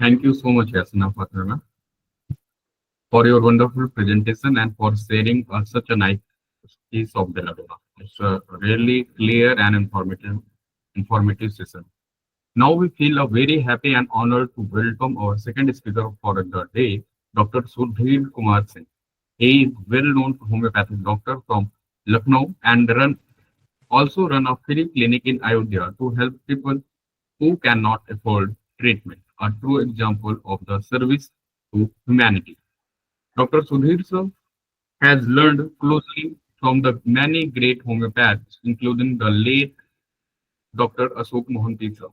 Thank you so much, Yasina Fatima, for your wonderful presentation and for sharing such a nice piece of Belladonna. It's a really clear and informative session. Now we feel very happy and honored to welcome our second speaker for the day, Dr. Sudhir Kumar Singh. He is well-known homeopathic doctor from Lucknow and also run a free clinic in Ayodhya to help people who cannot afford treatment. A true example of the service to humanity. Dr. Sudhir sir has learned closely from the many great homeopaths, including the late Dr. Ashok Mohanty sir.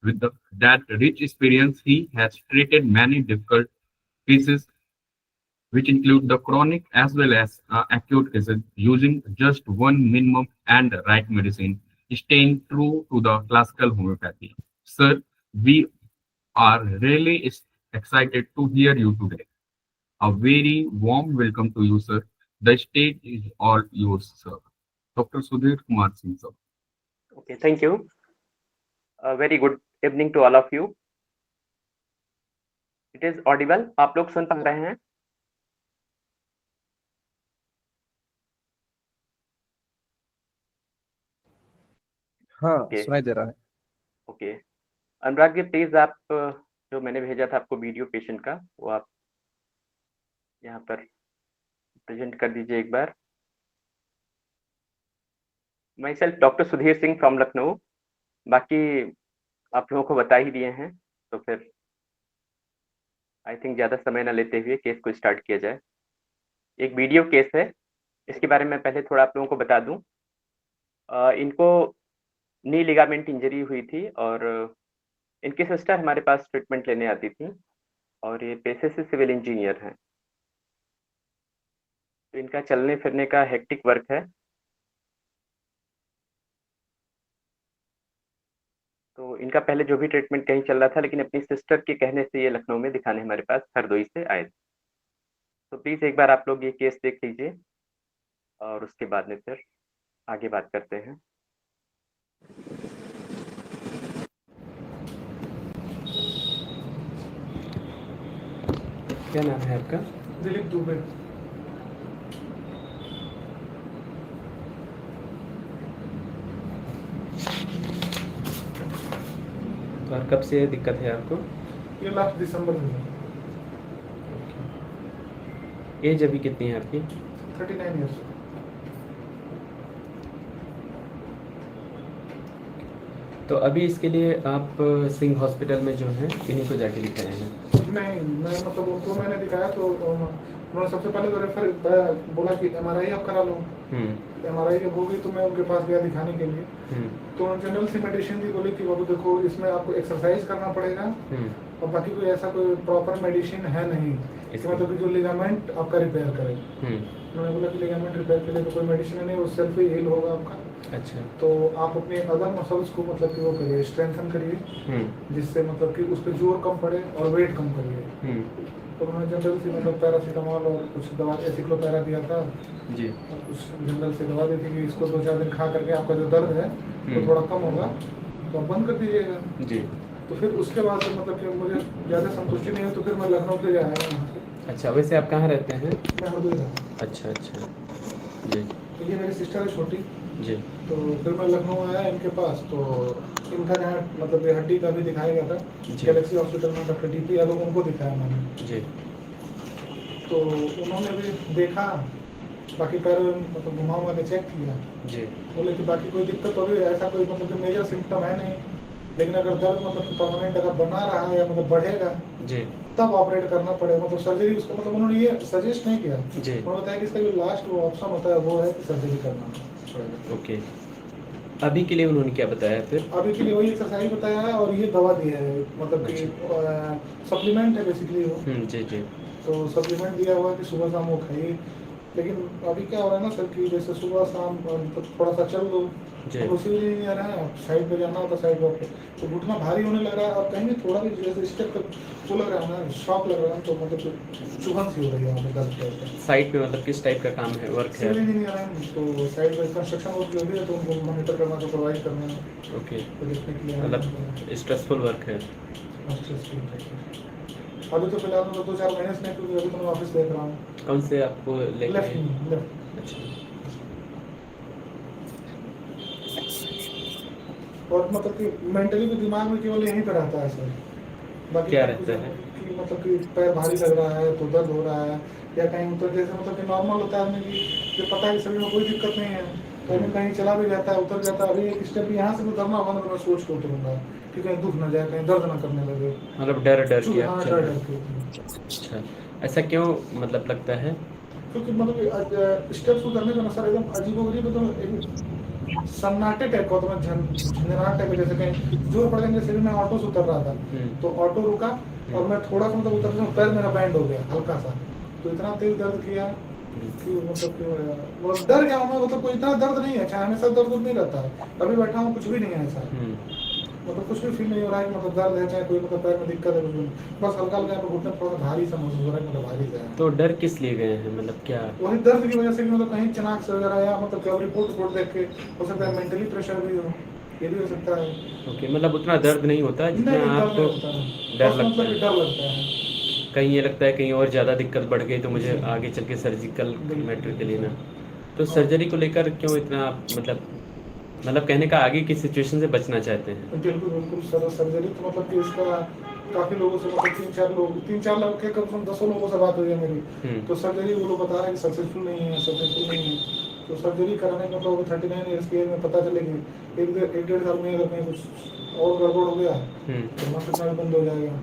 With that rich experience, he has treated many difficult cases, which include the chronic as well as acute cases, using just one minimum and right medicine, staying true to the classical homeopathy. Sir, we are really excited to hear you today. A very warm welcome to you, sir. The stage is all yours, sir. Dr. Sudhir Kumar Singh, sir. Okay, thank you. A very good evening to all of you. It is audible. आप लोग सुन पा रहे हैं? हाँ, Okay, सुनाई दे रहा है। okay. Anurag ji please आप जो मैंने भेजा था आपको वीडियो पेशेंट का वो आप यहाँ पर प्रेजेंट कर दीजिए एक बार। Myself doctor Sudhir Singh from Lucknow. बाकी आप लोगों को बता ही दिए हैं, तो फिर आई थिंक ज़्यादा समय ना लेते हुए केस को स्टार्ट किया जाए। एक वीडियो केस है, इसके बारे में पहले थोड़ा आप लोगों को बता दूं। इनको नी लिगामेंट इंजरी हुई थी और इनकी सिस्टर हमारे पास ट्रीटमेंट लेने आती थी और ये पेशे से सिविल इंजीनियर हैं। तो इनका चलने फिरने का हेक्टिक वर्क है। तो इनका पहले जो भी ट्रीटमेंट कहीं चल रहा था, लेकिन अपनी सिस्टर के कहने से ये लखनऊ में दिखाने हमारे पास हरदोई से आए थे। तो प्लीज़ एक बार आप लोग ये केस देख लीजिए और उसके बाद में फिर आगे बात करते हैं। क्या नाम है आपका? दिलीप दुबे। तो और कब से दिक्कत है आपको? ये लास्ट दिसंबर में। एज अभी कितनी है आपकी? 39 ईयर्स। तो अभी इसके लिए आप सिंह हॉस्पिटल में जो है इन्हीं को जाके दिखाए हैं? नहीं, मैं मतलब उनको मैंने दिखाया तो उन्होंने सबसे पहले तो रेफर बोला कि एमआरआई आप करा लो। एमआरआई जब होगी तो मैं उनके पास गया दिखाने के लिए। तो उन्होंने जनरल सी मेडिसिन दी, बोली कि बाबू देखो इसमें आपको एक्सरसाइज करना पड़ेगा और बाकी कोई ऐसा कोई प्रॉपर मेडिसिन है नहीं, इसका मतलब कि जो लिगामेंट आपका रिपेयर करे। उन्होंने बोला कि लिगामेंट रिपेयर के लिए तो कोई मेडिसिन नहीं, वो सेल्फ ही हील होगा आपका। अच्छा। तो आप अपने अदर मसल्स को मतलब कि वो करिए, स्ट्रेंथन करिए, जिससे मतलब कि उस पर जोर कम पड़े और वेट कम करिए। तो उन्होंने जनरल से मतलब पैरासीटामोल और कुछ दवा एसिक्लोपैरा दिया था जी, और कुछ जनरल से दवा दी थी कि इसको 2-4 दिन खा करके आपका जो दर्द है वो थोड़ा कम होगा, तो आप बंद कर दीजिएगा जी। तो फिर उसके बाद मतलब कि मुझे ज़्यादा संतुष्टि नहीं है तो फिर मैं लखनऊ से आया वहाँ से। अच्छा, वैसे आप कहाँ रहते हैं? मैं हरदोई रहता। अच्छा अच्छा जी। तो ये मेरी सिस्टर है छोटी जी। तो फिर मैं लखनऊ आया इनके पास, तो इनका जहाँ मतलब ये हड्डी का भी दिखाया गया था गैलेक्सी हॉस्पिटल में, डॉक्टर डीपी यादव, उनको दिखाया मैंने जी। तो उन्होंने भी देखा, बाकी पैर मतलब घुमा हुआ के चेक किया जी। बोले कि बाकी कोई दिक्कत तो अभी ऐसा कोई मतलब मेजर सिम्टम है नहीं, लेकिन अगर दर्द मतलब परमानेंट अगर बना रहा है या मतलब बढ़ेगा जी, तब ऑपरेट करना पड़ेगा। मतलब सर्जरी उसको मतलब उन्होंने ये सजेस्ट नहीं किया जी। उन्होंने बताया कि इसका जो लास्ट वो ऑप्शन होता है वो है कि सर्जरी करना पड़ेगा। ओके, अभी के लिए उन्होंने क्या बताया फिर? अभी के लिए वही एक्सरसाइज बताया है और ये दवा दी है, मतलब कि सप्लीमेंट है बेसिकली वो जी जी। तो सप्लीमेंट दिया हुआ है कि सुबह शाम वो खाइए, लेकिन अभी क्या हो रहा है ना सर कि जैसे सुबह शाम थोड़ा सा चल दो तो उसी लिए नहीं आ रहा है, साइड पे जाना होता साइड वॉक पे तो घुटना भारी होने लग रहा है, और कहीं भी थोड़ा भी जैसे स्टेप वो लग रहा है ना, शॉक लग रहा है, तो मतलब चुभन सी हो रही है वहाँ पे दर्द। साइड पे मतलब किस टाइप का काम है, वर्क है? सिविल इंजीनियर है, तो साइड पे कंस्ट्रक्शन वर्क जो भी है तो उनको मॉनिटर करना, सुपरवाइज करना। ओके, तो देखने के लिए मतलब स्ट्रेसफुल वर्क है। स्ट्रेसफुल अभी तो फिलहाल मैं 2-4 महीने से नहीं, क्योंकि अभी तो मैं ऑफिस देख रहा हूँ। कौन से आपको लेके लेफ्ट हैं? लेफ्ट। अच्छा, और मतलब कि मेंटली भी दिमाग में केवल यहीं पे रहता है सर। बाकी क्या कुछ रहता है? कि मतलब कि पैर भारी लग रहा है तो दर्द हो रहा है, या कहीं उतर, जैसे मतलब कि नॉर्मल होता है आदमी की, जो पता है कि शरीर में कोई दिक्कत नहीं है, तो आदमी कहीं चला भी जाता है, उतर जाता है। अभी एक स्टेप यहाँ से उतरना होगा तो मैं सोच के उतरूंगा कि कहीं दुख ना जाए, कहीं दर्द ना करने लगे। मतलब डर डर के आप हाँ, चल डर रहे डर हैं? के। अच्छा, ऐसा क्यों मतलब लगता है? क्योंकि मतलब स्टेप्स उतरने का ना सर एकदम अजीबोगरीब, तो एक सन्नाटे टाइप का, तो मैं झंझनाहट टाइप का, जैसे कहीं जोर पड़ जाने से। मैं ऑटो से उतर रहा था, तो ऑटो रुका और मैं थोड़ा सा मतलब उतर, पैर मेरा बैंड हो गया हल्का सा, तो इतना तेज दर्द किया कि मतलब कि मतलब डर गया मैं। मतलब कोई इतना दर्द नहीं है, चाहे हमेशा दर्द नहीं रहता है, अभी बैठा हूँ कुछ भी नहीं है ऐसा, मतलब कुछ भी फील नहीं हो रहा है कि मतलब दर्द है, चाहे कोई मतलब पैर में दिक्कत है, कुछ भी नहीं। बस हल्का हल्का घुटना थोड़ा सा भारी सा महसूस हो रहा है, मतलब भारी सा है। तो डर किस लिए गए हैं, मतलब क्या? वही दर्द की वजह से कि मतलब कहीं चनाक से वगैरह, या मतलब क्या रिपोर्ट देख के हो सकता है मेंटली प्रेशर भी हो, ये भी हो सकता है। ओके, मतलब उतना दर्द नहीं होता नहीं जितना नहीं, दर्द आपको नहीं होता है, डर बस लगता मतलब कि है? डर लगता है। कहीं ये लगता है कहीं और ज़्यादा दिक्कत बढ़ गई तो मुझे जी। आगे चल के सर्जिकल बिल्कुल, मैटर के बिल्कुल लिए ना। सर। तो सर्जरी को लेकर क्यों इतना आप मतलब कहने का आगे की सिचुएशन से बचना चाहते हैं? बिल्कुल बिल्कुल सर, सर्जरी तो मतलब कि इसका काफ़ी लोगों से, मतलब 3-4 लोग के कम से कम 10 लोगों से बात हुई है मेरी, तो सर्जरी वो लोग बता रहे हैं कि सक्सेसफुल नहीं है, सक्सेसफुल नहीं है। तो सर्जरी कराने का मतलब 39 ईयर्स की एज में पता चलेगी, 1-1.5 साल में अगर कहीं कुछ और गड़बड़ हो गया तो मास्टर भी बंद हो जाएगा।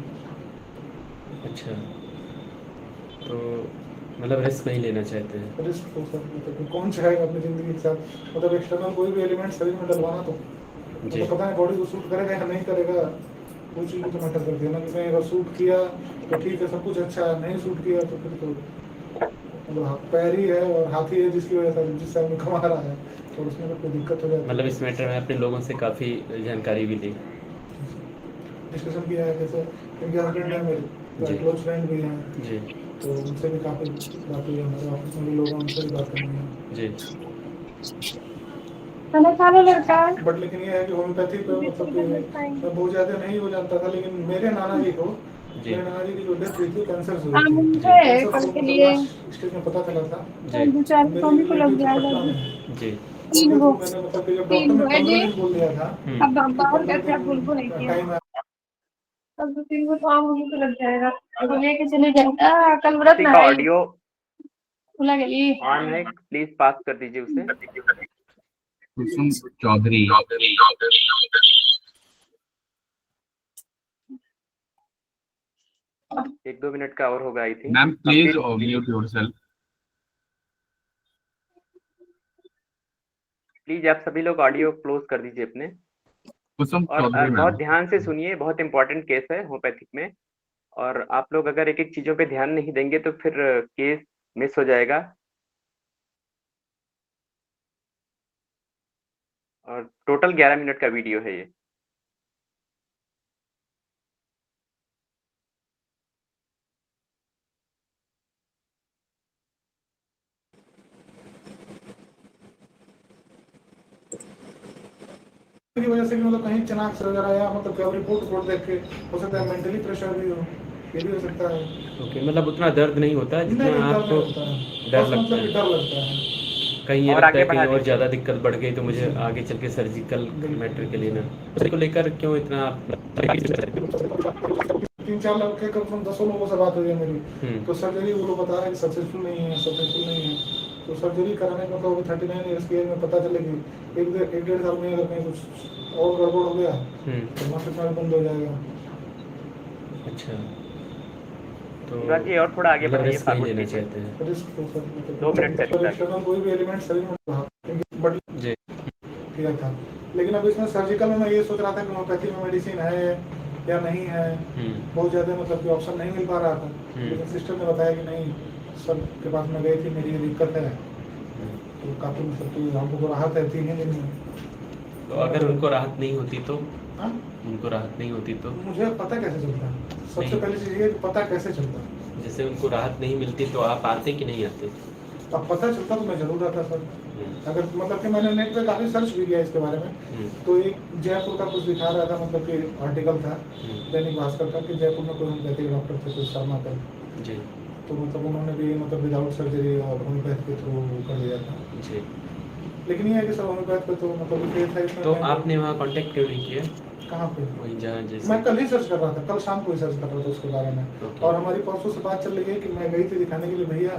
अच्छा, तो मतलब रिस्क नहीं लेना चाहते हैं? रिस्क तो सर मतलब कि कौन चाहेगा अपनी ज़िंदगी के साथ, मतलब एक्सटर्नल कोई भी एलिमेंट शरीर में डलवाना, तो जी। मतलब पता नहीं बॉडी को सूट करेगा या नहीं करेगा, वो चीज़ भी तो मैटर करती है ना, कि कहीं अगर सूट किया तो ठीक है, सब कुछ अच्छा है, नहीं सूट किया तो फिर तो मतलब पैर ही है और हाथी है जिसकी वजह से जिससे आदमी कमा रहा है, और उसमें तो कोई दिक्कत हो जाती है। मतलब इस मैटर में अपने लोगों से काफ़ी जानकारी भी ली? डिस्कशन किया है, जैसे इनके हस्बैंड है जी। मेरे क्लोज फ्रेंड भी हैं, जी। तो उनसे भी काफ़ी बात हुई है, हमारे ऑफिस में भी लोग हैं, उनसे भी बात करनी है। जी। खाना खा लो लड़का। बट लेकिन ये है कि होम्योपैथी पे मतलब कि मैं बहुत ज़्यादा नहीं हो जानता था, लेकिन मेरे नाना जी को, जी। मेरे नाना जी की जो डेथ हुई थी कैंसर से हुई आम थी। है कैंसर कल को के मतलब लिए लास्ट स्टेज में पता चला था। जी। दो चार मेरे मम्मी को लग रिलेटिव थे जाएगा पटना अभी। में, जी। तीन तो गो मैंने मतलब कि जब डॉक्टर तीन ने गो है 15 जी। दिन बोल दिया था अब हम कि बाहर 15 कैसे आप दिन बुलबुल नहीं का किया टाइम है। अब 2-3 गो तो आम मम्मी को लग जाएगा तो लेके चले जाएगा कल व्रत किसी ना का है ऑडियो खुला गई। ऑन है, प्लीज पास कर दीजिए उसे। कुसुम चौधरी। 1-2 मिनट का और होगा I think. Ma'am please please mute yourself. Please आप सभी लोग ऑडियो क्लोज कर दीजिए अपने, कुसुम और चौधरी बहुत मैम। ध्यान से सुनिए, बहुत इंपॉर्टेंट केस है होम्योपैथिक में, और आप लोग अगर एक एक चीजों पे ध्यान नहीं देंगे तो फिर केस मिस हो जाएगा। और टोटल 11 मिनट का वीडियो है ये। की वजह से कि मतलब कहीं चनाक से वगैरह, या मतलब क्या रिपोर्ट देख के हो सकता है मेंटली प्रेशर भी हो, ये भी हो सकता है। ओके, मतलब उतना दर्द नहीं होता नहीं जितना नहीं, डर आपको नहीं होता है, डर बस लगता मतलब कि है? डर लगता है। कहीं ये और लगता आगे है बढ़ा कहीं और दीजिए। ज़्यादा दिक्कत बढ़ गई तो मुझे जी। आगे चल के सर्जिकल बिल्कुल, मैटर के लिए ना। बिल्कुल उसको लेकर क्यों इतना आप 3-4 लोग के कम से कम 10 लोगों से बात हुई है मेरी, तो सर्जरी वो लोग बता रहे हैं कि सक्सेसफुल नहीं है, सक्सेसफुल नहीं है। तो सर्जरी कराने का मतलब 39 ईयर्स की एज में पता चलेगी, 1-1.5 साल में अगर कहीं कुछ और गड़बड़ हो गया तो मास्टर भी बंद हो जाएगा। अच्छा, तो शिवराज जी और थोड़ा आगे मतलब बढ़ाइए, रिस्क नहीं फॉरवर्ड लेना कीजिए। चाहते हैं? रिस्क तो सर 2 मिनट का मतलब एक्स्ट्रा एक्सटर्नल कोई भी एलिमेंट शरीर में रहा, बट जी। किया था। लेकिन अब इसमें सर्जिकल में मैं ये सोच रहा था कि होम्योपैथी में मेडिसिन है या नहीं है, बहुत ज़्यादा मतलब कि ऑप्शन नहीं मिल पा रहा था, लेकिन सिस्टर ने बताया कि नहीं, सर के पास में गई थी, मेरी ये दिक्कत है, तो काफ़ी मतलब कि हमको तो राहत है 3 ही दिन में। तो अगर उनको राहत नहीं होती तो? हाँ, उनको राहत नहीं होती तो? मुझे पता कैसे चलता है, सबसे नहीं। पहली चीज़ ये है कि पता कैसे चलता है। जैसे उनको राहत नहीं मिलती तो आप आते कि नहीं आते? अब पता चलता तो मैं जरूर आता सर। अगर मतलब कि मैंने नेट पे काफ़ी सर्च भी किया इसके बारे में, तो एक जयपुर का कुछ दिखा रहा था, मतलब कि आर्टिकल था दैनिक भास्कर का कि जयपुर में कोई होम्योपैथिक डॉक्टर थे, कोई शर्मा कर जी, तो मतलब उन्होंने भी मतलब विदाउट सर्जरी और होम्योपैथ के थ्रू कर दिया था जी। लेकिन ये है कि सब होम्योपैथ पे तो मतलब फेथ है इसमें। तो आपने वहाँ कांटेक्ट क्यों नहीं किया? कहाँ पे? वहीं जहाँ जैसे मैं कल ही सर्च कर रहा था, कल शाम को ही सर्च कर रहा था उसके बारे में। और हमारी परसों से बात चल रही है कि मैं गई थी दिखाने के लिए भैया,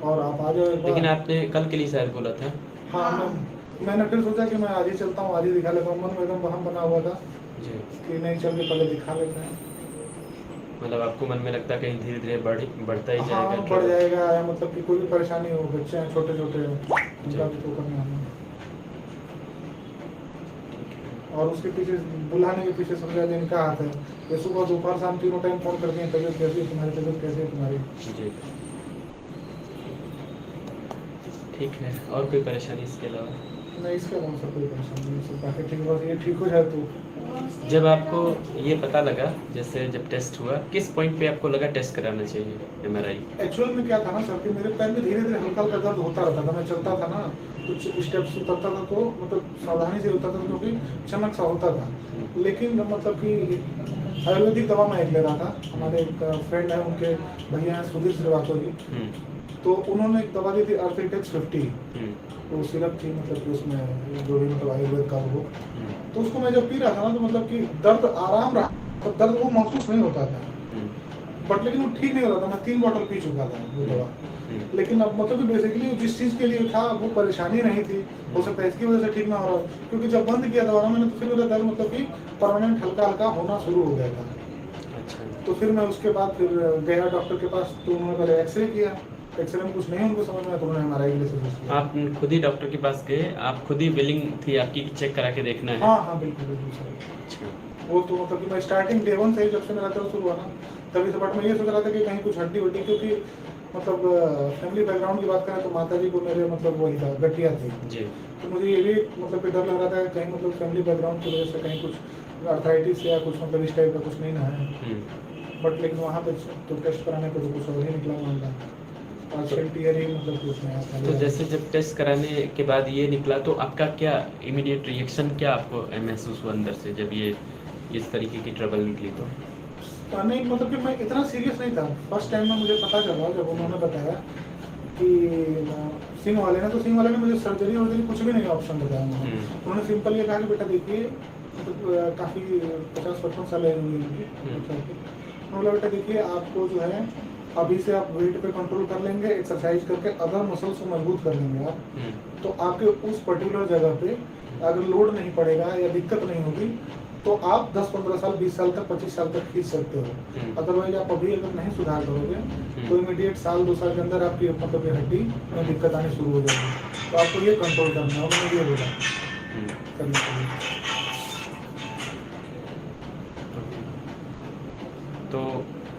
और आप आ जाओ। लेकिन आपने कल के लिए शायद बोला था। हाँ, मैंने फिर सोचा कि मैं आज ही चलता हूँ, आज ही दिखा लेता हूँ। मन में एकदम वहम बना हुआ था जी कि नहीं, चल के पहले दिखा लेते हैं। मतलब आपको मन में लगता है कहीं धीरे धीरे बढ़ता ही जाएगा? हाँ, बढ़ जाएगा, मतलब कि कोई भी परेशानी हो, बच्चे हैं छोटे छोटे, उनका भी तो करना है। और उसके पीछे बुलाने के पीछे समझा देने का हाथ है। ये सुबह दोपहर शाम तीनों टाइम फोन करके तबीयत कैसी है तुम्हारी, तबीयत कैसी है तुम्हारी जी। ठीक है, और कोई परेशानी इसके अलावा? नहीं, इसके अलावा सब कोई परेशानी नहीं, सब बाकी ठीक, बस ये ठीक हो जाए तो। जब आपको ये पता लगा, जैसे जब टेस्ट हुआ, किस पॉइंट पे आपको लगा टेस्ट कराना चाहिए एमआरआई? एक्चुअल में क्या था ना सर कि मेरे पैर में धीरे धीरे हल्का हल्का दर्द होता रहता था। मैं चलता था ना, कुछ स्टेप्स उतरता था तो मतलब सावधानी से उतरता था क्योंकि चमक सा होता था। लेकिन मतलब कि आयुर्वेदिक दवा मैं एक ले रहा था, हमारे एक फ्रेंड है, उनके भैया हैं सुधीर श्रीवास्तव जी, तो उन्होंने एक दवा दी थी अर्थेटेक्स 50, वो सिरप थी, मतलब कि उसमें जो भी मतलब आयुर्वेद का वो, तो उसको मैं जब पी रहा था ना तो मतलब कि दर्द आराम रहा, तो दर्द वो महसूस नहीं होता था, बट लेकिन वो ठीक नहीं हो रहा था। मैं 3 बॉटल पी चुका था वो दवा, लेकिन अब मतलब कि बेसिकली जिस चीज़ के लिए था वो परेशानी नहीं थी, हो सकता है इसकी वजह से ठीक ना हो रहा, क्योंकि जब बंद किया दवा ना मैंने तो फिर मेरा दर्द मतलब कि परमानेंट हल्का हल्का होना शुरू हो गया था। अच्छा। तो फिर मैं उसके बाद फिर गया डॉक्टर के पास, तो उन्होंने पहले एक्सरे किया, एक्सरे में कुछ नहीं उनको समझ में आया, तो उन्होंने एमआरआई के लिए सजेस्ट किया। आप खुद ही डॉक्टर के पास गए? आप खुद ही विलिंग थी आपकी चेक करा के देखना है? हाँ हाँ, बिल्कुल बिल्कुल सर। वो तो मतलब कि मैं स्टार्टिंग डे 1 से ही, जब से मेरा दर्द शुरू हुआ ना तभी से, बट मैं ये सोच रहा था कि कहीं कुछ हड्डी वड्डी, क्योंकि मतलब फैमिली बैकग्राउंड की बात करें तो माता जी को मेरे मतलब वही था, गठिया थी जी, तो मुझे ये भी मतलब कि डर लग रहा था कहीं मतलब फैमिली बैकग्राउंड की वजह से कहीं कुछ आर्थराइटिस या कुछ मतलब इस टाइप का कुछ नहीं ना है। बट लेकिन वहाँ पे तो टेस्ट कराने पे तो कुछ और ही निकला मामला, मतलब तो जैसे जब टेस्ट कराने के बाद ये निकला तो आपका क्या इमीडिएट रिएक्शन, क्या आपको महसूस हुआ अंदर से जब ये इस तरीके की ट्रबल निकली? तो नहीं, मतलब कि मैं इतना सीरियस नहीं था। फर्स्ट टाइम में मुझे पता चला जब उन्होंने बताया कि सिंह वाले ने, तो सिंह वाले ने मुझे सर्जरी वर्जरी कुछ भी नहीं ऑप्शन बताया उन्होंने सिंपल ये कहा कि बेटा देखिए, मतलब काफ़ी 50-55 साल है उन्होंने, बेटा देखिए आपको जो है अभी से आप वेट पे कंट्रोल कर लेंगे, एक्सरसाइज करके अदर मसल्स को मजबूत कर लेंगे आप, तो आपके उस पर्टिकुलर जगह पे अगर लोड नहीं पड़ेगा या दिक्कत नहीं होगी तो आप 10-15 साल, 20 साल तक, 25 साल तक खींच सकते हो। अदरवाइज आप अभी अगर नहीं सुधार करोगे तो इमीडिएट साल 2 साल के अंदर आपकी मतलब ये हड्डी में दिक्कत आनी शुरू हो जाएगी, तो आपको ये कंट्रोल करना है। उन्होंने ये बोला करने के लिए। तो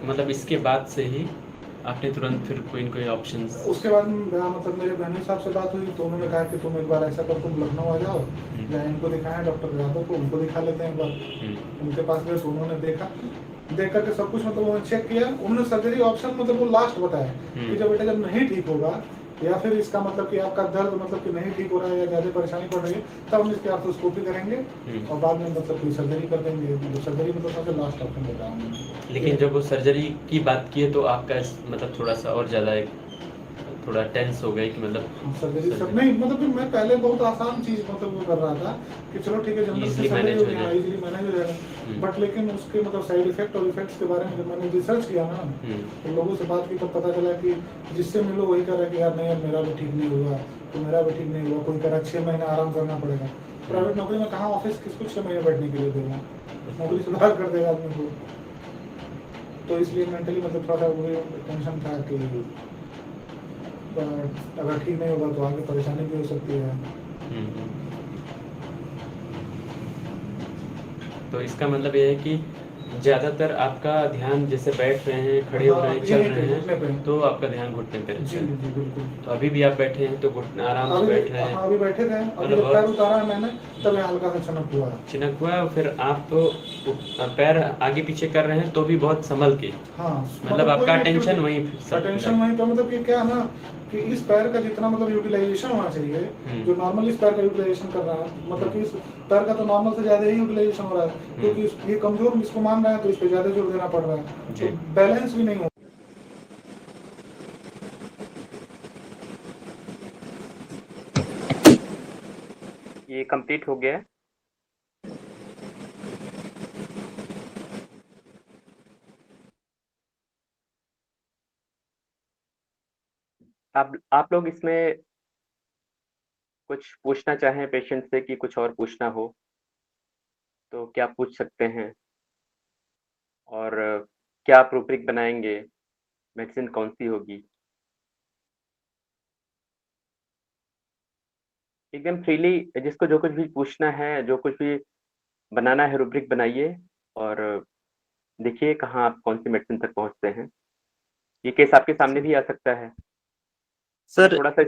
मतलब इसके बाद से ही आपने तुरंत फिर कोई न कोई ऑप्शंस? उसके बाद मतलब मेरे बहनी साहब से बात हुई तो उन्होंने कहा कि तुम एक बार ऐसा कर, तुम लखनऊ आ जाओ, या इनको दिखाएं डॉक्टर यादव को, उनको दिखा लेते हैं एक बार। उनके पास गए तो उन्होंने देख करके सब कुछ मतलब उन्होंने चेक किया, उन्होंने सर्जरी ऑप्शन मतलब वो लास्ट बताया कि जब बेटा जब नहीं ठीक होगा या फिर इसका मतलब कि आपका दर्द मतलब कि नहीं ठीक हो रहा है या ज़्यादा परेशानी पड़ रही है, तब हम इसकी आर्थ्रोस्कोपी करेंगे और बाद में मतलब कोई सर्जरी कर देंगे। सर्जरी मतलब सबसे लास्ट ऑप्शन बताया उन्होंने। लेकिन जब वो सर्जरी की बात की है तो आपका मतलब थोड़ा सा और ज़्यादा थोड़ा टेंस हो गए कि मतलब सर्जरी सब नहीं, मतलब कि मैं पहले बहुत आसान चीज़ मतलब वो कर रहा था कि चलो ठीक है जनरल से सर्जरी हो जाएगा, इजीली मैनेज हो जाएगा, बट लेकिन उसके मतलब साइड इफेक्ट और इफेक्ट्स के बारे में जब मैंने रिसर्च किया ना तो लोगों से बात की तब पता चला कि जिससे मिलो वही कह रहा है कि यार नहीं यार मेरा भी ठीक नहीं हुआ, तो मेरा भी ठीक नहीं हुआ, कोई कह रहा 6 महीने आराम करना पड़ेगा। प्राइवेट नौकरी में कहाँ ऑफिस किसको 6 महीने बैठने के लिए देगा, नौकरी सुधार कर देगा आदमी को, तो इसलिए मेंटली मतलब थोड़ा सा टेंशन था कि अगर ठीक नहीं होगा तो आगे परेशानी भी हो सकती है। तो इसका मतलब ये है कि ज्यादातर आपका ध्यान जैसे बैठ रहे हैं, खड़े हो रहे हैं, चल रहे हैं, तो आपका ध्यान घुटने पे रहता जी है। जी बिल्कुल। तो अभी भी आप बैठे हैं तो घुटने आराम से बैठ रहे हैं। हाँ, अभी बैठे थे, अभी मतलब जब पैर उतारा है मैंने तब यहाँ हल्का सा चनक हुआ है। चिनक हुआ है, फिर आप पैर आगे पीछे कर रहे हैं तो भी बहुत संभल के। हाँ, मतलब आपका कोई टेंशन वहीं अटेंशन वहीं पे, मतलब कि क्या है ना कि इस पैर का जितना मतलब यूटिलाइजेशन होना चाहिए, जो नॉर्मल इस पैर का यूटिलाइजेशन कर रहा है, मतलब कि इस पैर का तो नॉर्मल से ज्यादा ही यूटिलाइजेशन हो रहा है, क्योंकि ये कमजोर इसको मान रहा है तो इस पे ज्यादा जोर देना पड़ रहा है, तो बैलेंस भी नहीं हो। ये कंप्लीट हो गया है। आप लोग इसमें कुछ पूछना चाहें पेशेंट से कि कुछ और पूछना हो तो क्या पूछ सकते हैं, और क्या आप रूब्रिक बनाएंगे, मेडिसिन कौन सी होगी, एकदम फ्रीली जिसको जो कुछ भी पूछना है, जो कुछ भी बनाना है रूब्रिक बनाइए, और देखिए कहाँ आप कौन सी मेडिसिन तक पहुंचते हैं। ये केस आपके सामने भी आ सकता है। सर थोड़ा सा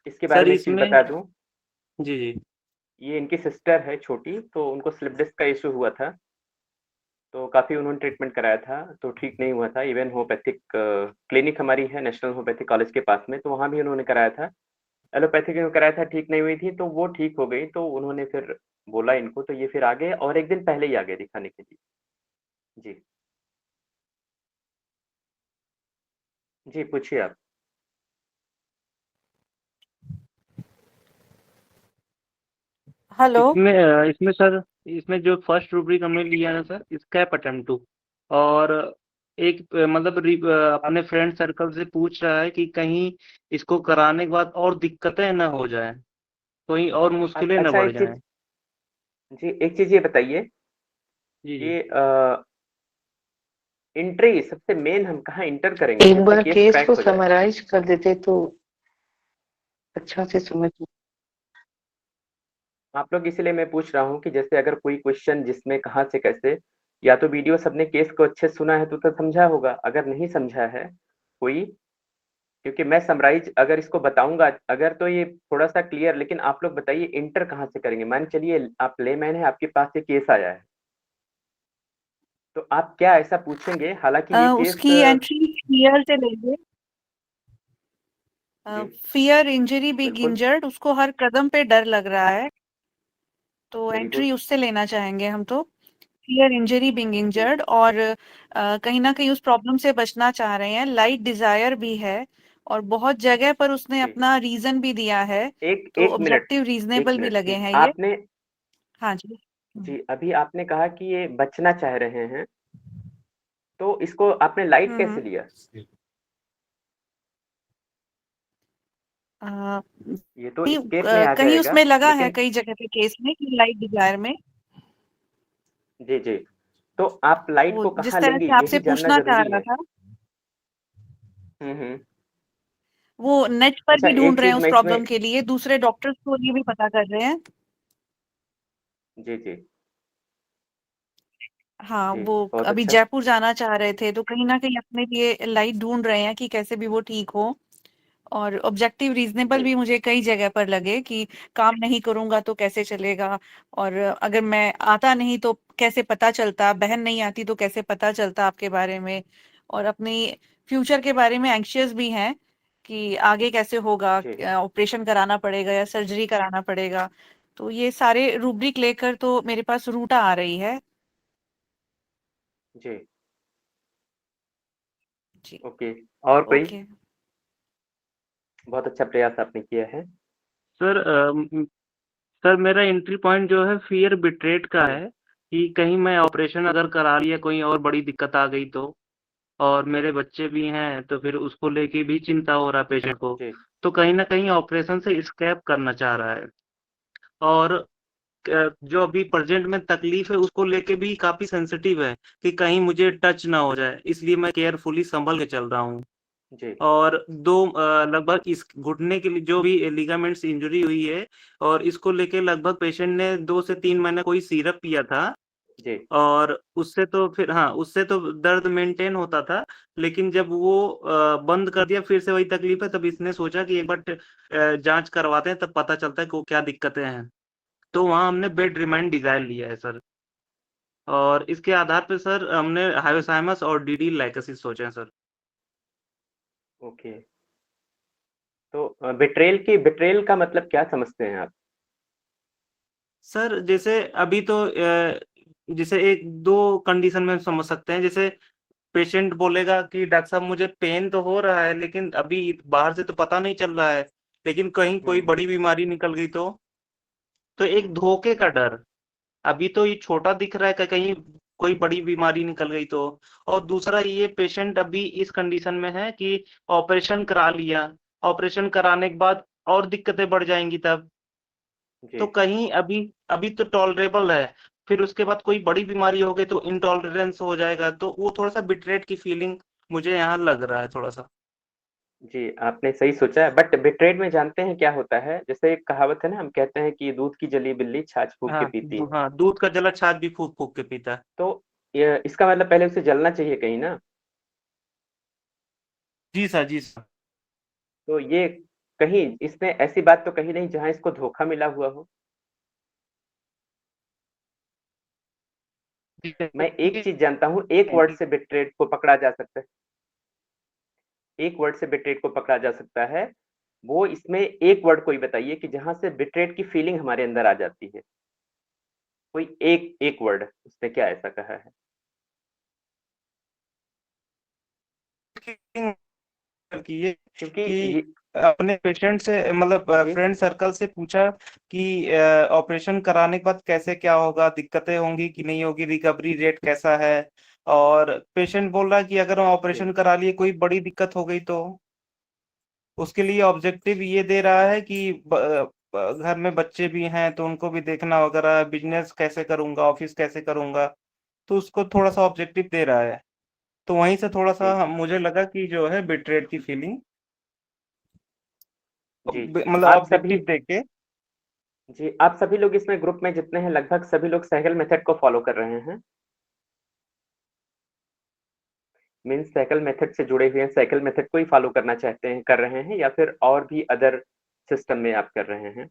इसके बारे सर में एक चीज इसमें बता दूं, जी जी ये इनकी सिस्टर है छोटी, तो उनको स्लिप डिस्क का इशू हुआ था, तो काफ़ी उन्होंने ट्रीटमेंट कराया था, तो ठीक नहीं हुआ था। इवन होम्योपैथिक क्लिनिक हमारी है नेशनल होम्योपैथिक कॉलेज के पास में, तो वहाँ भी उन्होंने कराया था। एलोपैथिक में कराया था, ठीक नहीं हुई थी, तो वो ठीक हो गई, तो उन्होंने फिर बोला इनको, तो ये फिर आ गए और एक दिन पहले ही आ गए दिखाने के लिए। जी जी, पूछिए आप। हेलो। इसमें सर, इसमें जो फर्स्ट रूब्रिक हमने लिया ना सर, स्कैप अटेम्प्ट टू, और एक मतलब अपने फ्रेंड सर्कल से पूछ रहा है कि कहीं इसको कराने के बाद और दिक्कतें ना हो जाए, कोई और मुश्किलें ना अच्छा, बढ़ एक चीज, जाए। जी एक चीज ये बताइए, जी जी। ये एंट्री सबसे मेन हम कहाँ इंटर करेंगे एक जिससे बार केस केस क्रैक को हो जाए। समराइज कर देते तो अच्छा से समझ। आप लोग, इसीलिए मैं पूछ रहा हूँ कि जैसे अगर कोई क्वेश्चन जिसमें कहाँ से कैसे, या तो वीडियो सबने केस को अच्छे से सुना है तो समझा होगा, अगर नहीं समझा है कोई, क्योंकि मैं समराइज अगर इसको बताऊंगा अगर, तो ये थोड़ा सा क्लियर, लेकिन आप लोग बताइए इंटर कहाँ से करेंगे। मान चलिए आप लेमैन है, आपके पास ये केस आया है, तो आप क्या ऐसा पूछेंगे, हालांकि ये केस उसकी एंट्री फियर से लेंगे। फियर इंजरी बिग बिल्कुल इंजर्ड, उसको हर कदम पे डर लग रहा है, तो वेरी एंट्री गुड। उससे लेना चाहेंगे हम तो। फियर इंजरी बिग जी इंजर्ड, और कहीं ना कहीं उस प्रॉब्लम से बचना चाह रहे हैं। लाइट डिजायर भी है, और बहुत जगह पर उसने जी, अपना रीजन भी दिया है, एक तो एक मिनट, ऑब्जेक्टिव एक रीजनेबल भी मिनट लगे जी, हैं ये। आपने, हाँ जी। जी अभी आपने कहा कि ये बचना चाह रहे हैं, तो इसको आपने लाइट कैसे हम्म। लिया? अ, ये तो नहीं, स्केप में आ कहीं जाएगा, उसमें लगा है लेकिन कई जगह पे केस में कि लाइट डिजायर में। जी जी, तो आप लाइट वो को जिस कहाँ तरह लेंगे से आपसे यही जानना पूछना चाह जरूरी रहा है। था, हम्म। वो नेट पर अच्छा, भी एक ढूंढ रहे हैं चीज उस मैं इसमें, प्रॉब्लम के लिए, दूसरे डॉक्टर्स को ये भी पता कर रहे हैं। जी जी हाँ, जी, वो बहुत अभी अच्छा। जयपुर जाना चाह रहे थे, तो कहीं ना कहीं अपने लिए लाइट ढूंढ रहे हैं कि कैसे भी वो ठीक हो। और ऑब्जेक्टिव रीजनेबल जी भी मुझे कई जगह पर लगे कि काम नहीं करूंगा तो कैसे चलेगा, और अगर मैं आता नहीं तो कैसे पता चलता, बहन नहीं आती तो कैसे पता चलता आपके बारे में, और अपनी फ्यूचर के बारे में एंग्शियस भी हैं कि आगे कैसे होगा, जी ऑपरेशन कराना पड़ेगा या सर्जरी कराना पड़ेगा। तो ये सारे रूब्रिक लेकर तो मेरे पास रूटा आ रही है। जी, जी। ओके। और कोई? ओके। बहुत अच्छा प्रयास आपने किया है। सर सर मेरा एंट्री पॉइंट जो है फियर बिट्रेट का जी है, कि कहीं मैं ऑपरेशन अगर करा लिया, कोई और बड़ी दिक्कत आ गई तो, और मेरे बच्चे भी हैं तो फिर उसको लेके भी चिंता हो रहा है पेशेंट को, जी तो कहीं ना कहीं ऑपरेशन से स्कैप करना चाह रहा है, और जो अभी प्रेजेंट में तकलीफ है उसको लेके भी काफी सेंसिटिव है कि कहीं मुझे टच ना हो जाए, इसलिए मैं केयरफुली संभल के चल रहा हूँ। जी और लगभग इस घुटने के लिए जो भी लिगामेंट्स इंजरी हुई है, और इसको लेके लगभग पेशेंट ने 2 से 3 महीने कोई सिरप पिया था, जी। और उससे तो फिर हाँ, उससे तो दर्द मेंटेन होता था, लेकिन जब वो बंद कर दिया फिर से वही तकलीफ है, तब इसने सोचा कि एक बार जाँच करवाते हैं तब पता चलता है कि वो क्या दिक्कतें हैं। तो वहाँ हमने बेड रिमाइंड डिज़ायर लिया है सर। और इसके आधार पे सर हमने हाइपोथैलेमस और डीडी लाइकोसिस सोचे हैं सर। ओके। तो बिट्रेयल का मतलब क्या समझते हैं आप? सर जैसे अभी तो जैसे 1-2 कंडीशन में समझ सकते हैं। जैसे पेशेंट बोलेगा कि डॉक्टर साहब मुझे पेन तो हो रहा है, लेकिन अभी बाहर से तो पता नहीं चल रहा है, लेकिन कहीं कोई बड़ी बीमारी निकल गई तो एक धोखे का डर। अभी तो ये छोटा दिख रहा है कि कहीं कोई बड़ी बीमारी निकल गई तो। और दूसरा ये पेशेंट अभी इस कंडीशन में है कि ऑपरेशन करा लिया, ऑपरेशन कराने के बाद और दिक्कतें बढ़ जाएँगी तब। जी। तो कहीं अभी अभी तो टॉलरेबल है, फिर उसके बाद कोई बड़ी बीमारी हो गई तो इंटॉलरेंस हो जाएगा, तो वो थोड़ा-सा बिट्रेट की फीलिंग मुझे यहाँ लग रहा है थोड़ा-सा। जी, आपने सही सोचा है, बट बिट्रेड में जानते हैं क्या होता है? जैसे एक कहावत है ना, हम कहते हैं कि दूध की जली बिल्ली छाछ फूँक के पीती है। हाँ, दूध का जला छाछ भी फूँक-फूँक के पीता है। तो इसका मतलब पहले उसे जलना चाहिए कहीं ना? जी सर, जी सर। तो ये कहीं इसने ऐसी बात तो कही नहीं जहाँ इसको धोखा मिला हुआ हो? मैं एक चीज़ जानता हूँ, एक वर्ड से बिट्रेड को पकड़ा जा सकता है। एक वर्ड से बिट्रेड को पकड़ा जा सकता है। वो इसमें एक वर्ड कोई बताइए कि जहाँ से बिट्रेड की फीलिंग हमारे अंदर आ जाती है। कोई एक एक वर्ड उसने क्या ऐसा कहा है? किए क्योंकि कि ये अपने पेशेंट से मतलब जी, फ्रेंड सर्कल से पूछा कि ऑपरेशन कराने के बाद कैसे क्या होगा, दिक्कतें होंगी कि नहीं होगी, रिकवरी रेट कैसा है? और पेशेंट बोल रहा है कि अगर हम जी, ऑपरेशन करा लिए कोई बड़ी दिक्कत हो गई तो? उसके लिए ऑब्जेक्टिव ये दे रहा है कि घर में बच्चे भी हैं तो उनको भी देखना वगैरह, बिज़नेस कैसे करूँगा, ऑफ़िस कैसे करूँगा? तो उसको थोड़ा-सा ऑब्जेक्टिव दे रहा है। तो वहीं से जी, थोड़ा-सा मुझे लगा कि जो है बिट्रेट की फीलिंग जी। मतलब आप सभी ऑब्जेक्टिव देके जी, आप सभी लोग इसमें ग्रुप में जितने हैं लगभग सभी लोग सहगल मेथड को फॉलो कर रहे हैं। मीन्स सहगल मेथड से जुड़े हुए हैं, सहगल मेथड को ही फॉलो करना चाहते हैं, कर रहे हैं या फिर और भी अदर सिस्टम में आप कर रहे हैं?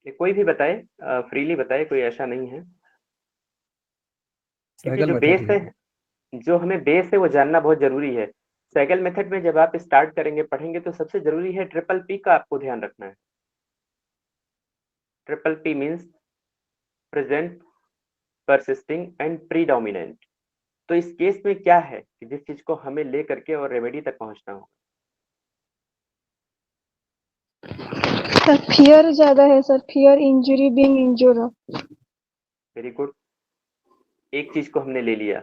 ये कोई भी बताए, फ्रीली बताए, कोई ऐसा नहीं है। क्योंकि साइकिल जो मेथड बेस ही है, है। जो हमें बेस है वो जानना बहुत ज़रूरी है। सहगल मेथड में जब आप स्टार्ट करेंगे, पढ़ेंगे तो सबसे ज़रूरी है ट्रिपल पी का आपको ध्यान रखना है। Triple P means present, persisting and predominant. तो इस केस में क्या है कि जिस चीज़ को हमें लेकर के और रेमेडी तक पहुँचना होगा? सर फियर ज्यादा है sir, fear injury being injure. Very good. एक चीज़ को हमने ले लिया।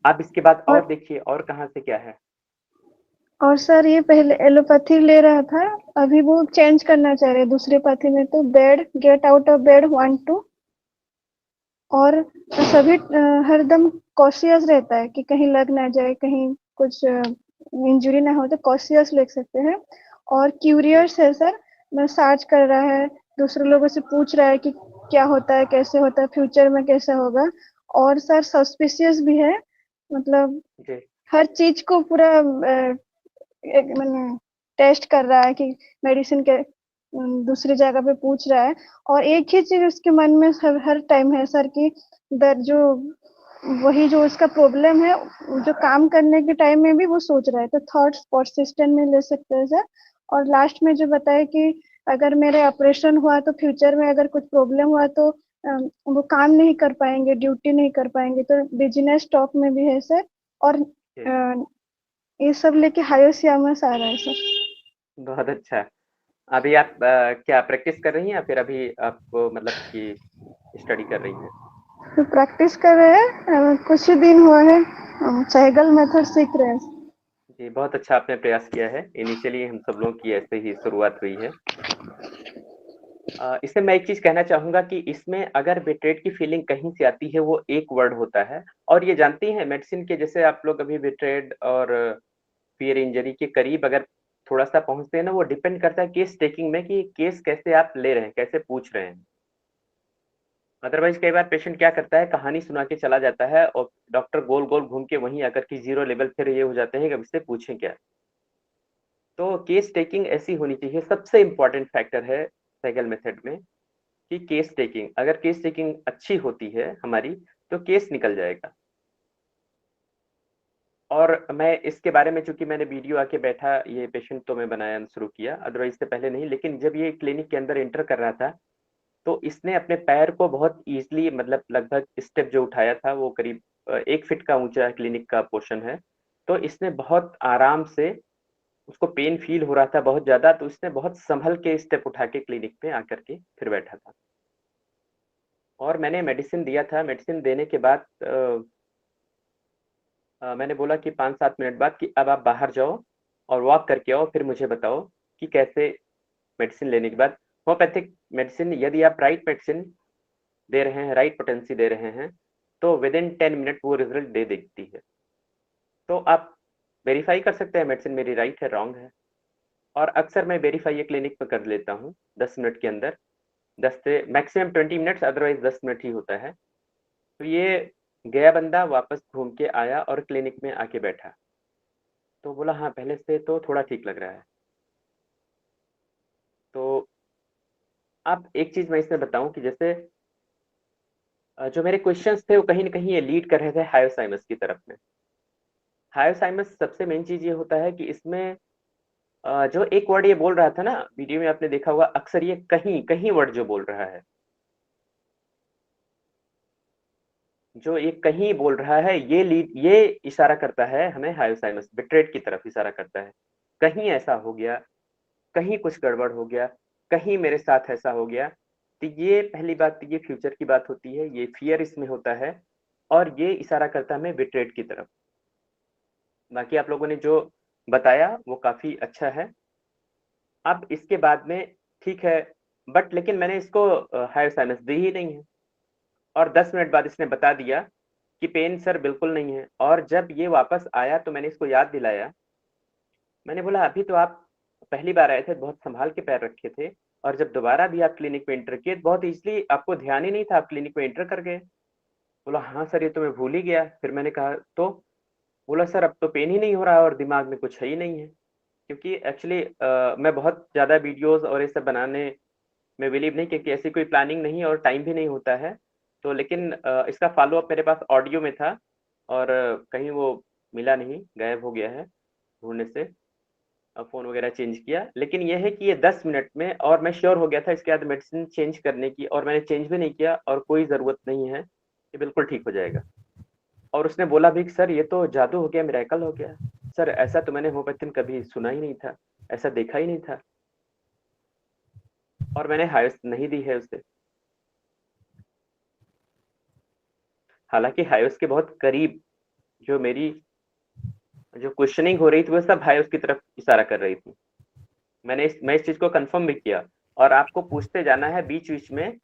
आप इसके बाद और देखिए और कहाँ से क्या है? और सर ये पहले एलोपैथी ले रहा था, अभी वो चेंज करना चाह रहे हैं दूसरे पैथी में, तो bed, get out of bed 1 2। और सभी हरदम कॉशियस रहता है कि कहीं लग ना जाए, कहीं कुछ इंजरी ना हो, तो कॉशियस लिख सकते हैं। और क्यूरियस है सर, मैं सर्च कर रहा है, दूसरे लोगों से पूछ रहा है कि क्या होता है, कैसे होता है, फ्यूचर में कैसे होगा। और सर सस्पिशियस भी है, मतलब जी, हर चीज को पूरा मैंने टेस्ट कर रहा है कि मेडिसिन के दूसरी जगह पे पूछ रहा है। और एक ही चीज उसके मन में हर टाइम है सर कि दर्द जो वही जो उसका प्रॉब्लम है, जो काम करने के टाइम में भी वो सोच रहा है, तो थॉट्स परसिस्टेंट में ले सकते हैं सर। और लास्ट में जो बताया कि अगर मेरे ऑपरेशन हुआ तो फ्यूचर में अगर कुछ प्रॉब्लम हुआ तो वो काम नहीं कर पाएंगे, ड्यूटी नहीं कर पाएंगे, तो बिजनेस स्टॉप में भी है सर। और जी। ये सब लेके हायोसियामस आ रहा है सर। बहुत अच्छा। अभी आप क्या प्रैक्टिस कर रही हैं या फिर अभी आपको मतलब कि स्टडी कर रही हैं? तो प्रैक्टिस कर रहे हैं, कुछ ही दिन हुआ है, सहगल मेथड सीख रहे हैं। जी, बहुत अच्छा आपने प्रयास किया है। इनिशियली हम सब लोगों की ऐसे ही शुरुआत हुई है। इसमें मैं एक चीज़ कहना चाहूँगा कि इसमें अगर बिट्रेट की फीलिंग कहीं से आती है, वो एक वर्ड होता है। और ये जानती हैं मेडिसिन के, जैसे आप लोग अभी बिट्रेट और फियर इंजरी के करीब अगर थोड़ा सा पहुंचते हैं ना, वो डिपेंड करता है केस टेकिंग में कि केस कैसे आप ले रहे हैं, कैसे पूछ रहे हैं। अदरवाइज कई बार पेशेंट क्या करता है, कहानी सुना के चला जाता है और डॉक्टर गोल गोल घूम के वहीं आकर के 0 लेवल फिर ये हो जाते हैं कि अब इससे पूछें क्या। तो केस टेकिंग ऐसी होनी चाहिए, सबसे इंपॉर्टेंट फैक्टर है साइकिल मेथड में कि केस टेकिंग, अगर केस टेकिंग अच्छी होती है हमारी तो केस निकल जाएगा। और मैं इसके बारे में, चूंकि मैंने वीडियो आके बैठा, ये पेशेंट तो मैं बनाया शुरू किया, अदरवाइज से पहले नहीं, लेकिन जब ये क्लिनिक के अंदर एंटर कर रहा था तो इसने अपने पैर को बहुत ईजिली, मतलब लगभग स्टेप जो उठाया था वो करीब 1 फीट का ऊंचा क्लिनिक का पोर्शन है, तो इसने बहुत आराम से, उसको पेन फील हो रहा था बहुत ज्यादा, तो इसने बहुत संभल के स्टेप उठा के क्लिनिक पे आकर के फिर बैठा था। और मैंने मेडिसिन दिया था, मेडिसिन देने के बाद मैंने बोला कि 5-7 मिनट बाद कि अब आप बाहर जाओ और वॉक करके आओ, फिर मुझे बताओ कि कैसे मेडिसिन लेने के बाद। होम्योपैथिक मेडिसिन यदि आप राइट मेडिसिन दे रहे हैं, राइट पोटेंसी दे रहे हैं, तो विद इन 10 मिनट वो रिजल्ट दे देती है। तो आप वेरीफाई कर सकते हैं मेडिसिन मेरी राइट है, रॉन्ग है। और अक्सर मैं वेरीफाई ये क्लिनिक में कर लेता हूँ 10 मिनट के अंदर, 10 से मैक्सिमम 20 मिनट्स, अदरवाइज 10 मिनट ही होता है। तो ये गया बंदा वापस घूम के आया और क्लिनिक में आके बैठा, तो बोला हाँ पहले से तो थोड़ा ठीक लग रहा है। तो अब एक चीज मैं इसमें बताऊं कि जैसे जो मेरे क्वेश्चंस थे वो कहीं ना कहीं ये लीड कर रहे थे हायोसाइमस की तरफ में। हायोसाइमस सबसे मेन चीज ये होता है कि इसमें जो एक वर्ड ये बोल रहा था ना, वीडियो में आपने देखा होगा, अक्सर ये कहीं कहीं वर्ड जो बोल रहा है, जो ये कहीं बोल रहा है, ये इशारा करता है हमें हायोसाइमस बिट्रेट की तरफ इशारा करता है। कहीं ऐसा हो गया, कहीं कुछ गड़बड़ हो गया, कहीं मेरे साथ ऐसा हो गया। तो ये पहली बात, ये फ्यूचर की बात होती है, ये फियर इसमें होता है और ये इशारा करता है हमें बिट्रेट की तरफ। बाकी आप लोगों ने जो बताया वो काफी अच्छा है। अब इसके बाद में ठीक है, बट लेकिन मैंने इसको हायोसाइनस दी ही नहीं है और 10 मिनट बाद इसने बता दिया कि पेन सर बिल्कुल नहीं है। और जब ये वापस आया तो मैंने इसको याद दिलाया, मैंने बोला अभी तो आप पहली बार आए थे, बहुत संभाल के पैर रखे थे, और जब दोबारा भी आप क्लिनिक में एंटर किए बहुत इजली, आपको ध्यान ही नहीं था, आप क्लिनिक में एंटर कर गए। बोला हाँ सर ये तो मैं भूल ही गया। फिर मैंने कहा तो, बोला सर अब तो पेन ही नहीं हो रहा है और दिमाग में कुछ है ही नहीं है। क्योंकि एक्चुअली मैं बहुत ज़्यादा वीडियोस और ये सब बनाने में बिलीव नहीं, क्योंकि ऐसी कोई प्लानिंग नहीं और टाइम भी नहीं होता है। तो लेकिन इसका फॉलो अप मेरे पास ऑडियो में था और कहीं वो मिला नहीं, गायब हो गया है ढूंढने से, फ़ोन वगैरह चेंज किया। लेकिन ये है कि ये 10 मिनट में, और मैं श्योर हो गया था इसके बाद मेडिसिन चेंज करने की, और मैंने चेंज भी नहीं किया और कोई ज़रूरत नहीं है, ये बिल्कुल ठीक हो जाएगा। और उसने बोला भी कि सर ये तो जादू हो गया, मिरेकल हो गया। सर ऐसा तो मैंने होम्योपैथी में कभी सुना ही नहीं था, ऐसा देखा ही नहीं था, और मैंने हाईएस्ट नहीं दी है उसे। हालांकि हाईएस्ट के बहुत करीब जो मेरी जो क्वेश्चनिंग हो रही थी वो सब हाईएस्ट की तरफ इशारा कर रही थी। मैं इस चीज को कंफर्म भी किया, और आपको पूछते जाना है बीच बीच में,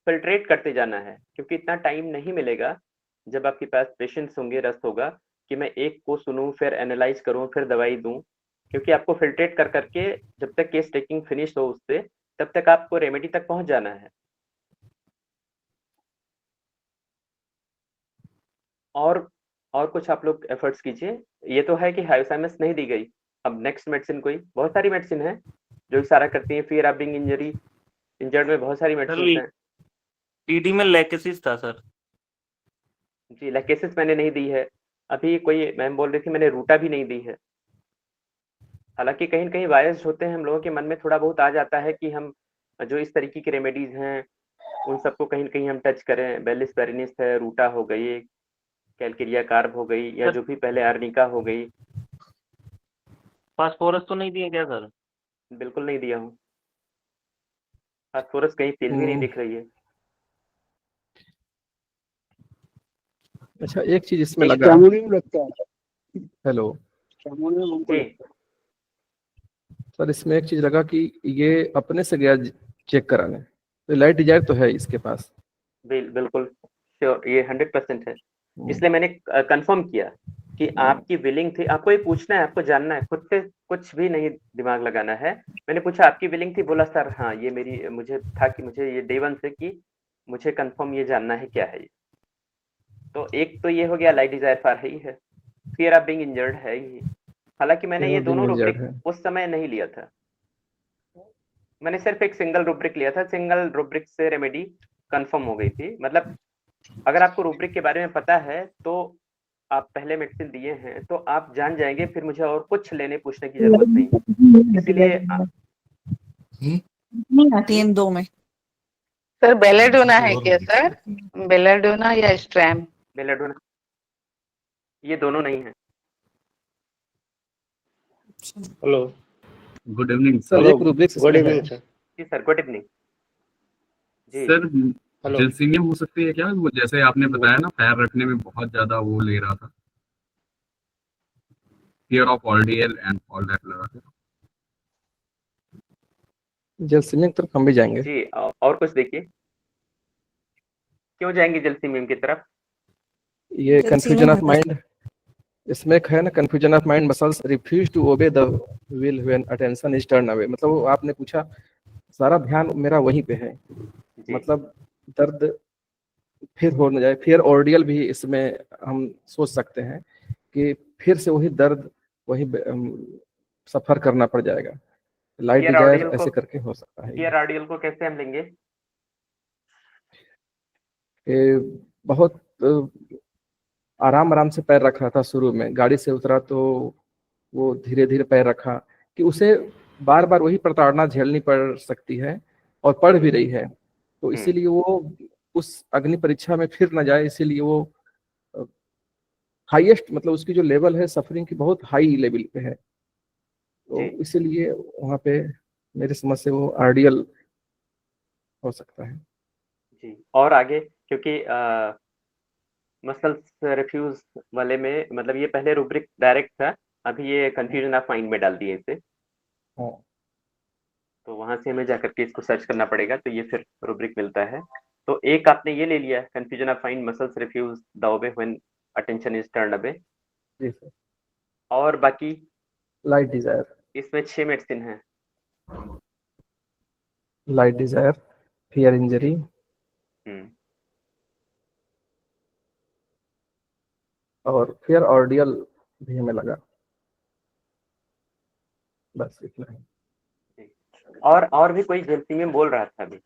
फिल्ट्रेट करते जाना है, क्योंकि इतना टाइम नहीं मिलेगा जब आपके पास पेशेंट्स होंगे, रस होगा, कि मैं एक को सुनूं फिर एनालाइज करूं फिर दवाई दूं। क्योंकि आपको फिल्ट्रेट कर करके जब तक केस टेकिंग फिनिश हो उससे, तब तक आपको रेमेडी तक पहुंच जाना है। और कुछ आप लोग एफर्ट्स कीजिए। ये तो है कि हायोसाइमस नहीं दी गई, अब नेक्स्ट मेडिसिन कोई, बहुत सारी मेडिसिन है जो इशारा करती है फियर ऑफ बीइंग इंजर्ड में बहुत सारी मेडिसिन हैं। टीडी में लैकेसिस था सर। जी लैकेसिस मैंने नहीं दी है। अभी कोई मैम बोल रही थी मैंने रूटा भी नहीं दी है। हालांकि कहीं न कहीं बायस्ड होते हैं हम लोगों के मन में, थोड़ा बहुत आ जाता है कि हम जो इस तरीके की रेमेडीज हैं उन सबको कहीं न कहीं हम टच करें। बेलिस पेरिनिस है, रूटा हो गई, कैलकेरिया कार्ब हो गई, या जो भी पहले आर्निका हो गई। फास्फोरस तो नहीं दिए क्या सर? बिल्कुल नहीं दिया हूँ, फास्फोरस कहीं सील भी नहीं दिख रही है। अच्छा एक चीज इसमें लगा, लगता है। हेलो जी सर, इसमें एक चीज लगा कि ये अपने से गया चेक कराने, तो लाइट डिजायर तो है इसके पास। बिल्कुल श्योर, ये 100% है, इसलिए मैंने कंफर्म किया कि आपकी विलिंग थी, आपको ये पूछना है, आपको जानना है, खुद से कुछ भी नहीं दिमाग लगाना है। मैंने पूछा आपकी विलिंग थी, बोला सर हाँ ये मेरी, मुझे था कि मुझे ये डे 1 से कि मुझे कंफर्म ये जानना है क्या है ये। तो एक तो ये हो गया लाइट डिजायर फॉर है ही है, फियर ऑफ बीइंग इंजर्ड है ही। हालांकि मैंने ये दोनों रूब्रिक उस समय नहीं लिया था, मैंने सिर्फ एक सिंगल रूब्रिक लिया था, सिंगल रूब्रिक से रेमेडी कंफर्म हो गई थी। मतलब अगर आपको रूब्रिक के बारे में पता है तो आप पहले मेडिसिन दिए हैं तो आप जान जाएंगे, फिर मुझे और कुछ लेने पूछने की जरूरत नहीं। इसीलिए नहीं आती इन दो में। सर बेलाडोना है क्या सर? बेलाडोना या स्ट्रैम? बेलाडोना, ये दोनों नहीं है। Hello good evening sir sir. एक रूब्रिक गुड इवनिंग सर। जी सर, गुड इवनिंग जी। सर हेलो जलसीमिया हो सकती है क्या? वो जैसे आपने बताया ना, पैर रखने में बहुत ज्यादा वो ले रहा था, fear of ordeal and all that लगा था। जलसीमिया की तरफ हम भी जाएंगे। जी और कुछ देखिए, क्यों जाएंगे जलसीमियम की तरफ? ये कंफ्यूजन ऑफ माइंड, इसमें एक है ना, confusion of mind muscles refuse to obey the will when attention is turn away. मतलब वो आपने पूछा, सारा ध्यान मेरा वहीं पे है, मतलब दर्द फिर हो न जाए। फिर ऑर्डियल भी इसमें हम सोच सकते हैं कि फिर से वही दर्द, वही सफर करना पड़ जाएगा। लाइट डिजायर ऐसे करके हो सकता है। फियर ऑर्डियल को कैसे हम लेंगे? बहुत आराम आराम से पैर रख रहा था शुरू में, गाड़ी से उतरा तो वो धीरे धीरे पैर रखा कि उसे बार बार वही प्रताड़ना झेलनी पड़ सकती है और पड़ भी रही है। तो इसीलिए वो उस अग्नि परीक्षा में फिर न जाए, इसीलिए वो हाईएस्ट, मतलब उसकी जो लेवल है सफरिंग की बहुत हाई लेवल पे है, तो इसीलिए वहाँ पे मेरे समझ से वो आर्डियल हो सकता है। जी और आगे, क्योंकि मसल्स रिफ्यूज वाले में मतलब ये पहले रूब्रिक डायरेक्ट था, अभी ये कंफ्यूजन ऑफ माइंड में डाल दिए इसे। तो वहां से हमें जाकर के इसको सर्च करना पड़ेगा, तो ये फिर रूब्रिक मिलता है। तो एक आपने ये ले लिया, confusion of mind muscles refuse the obey when attention is turned away. जी सर। और बाकी लाइट डिजायर, इसमें 6 मेडिसिन है। लाइट डिजायर, फियर इंजरी, और फिर ऑर्डियल भी हमें लगा, बस इतना ही। और भी कोई जलसीमियम बोल रहा था अभी?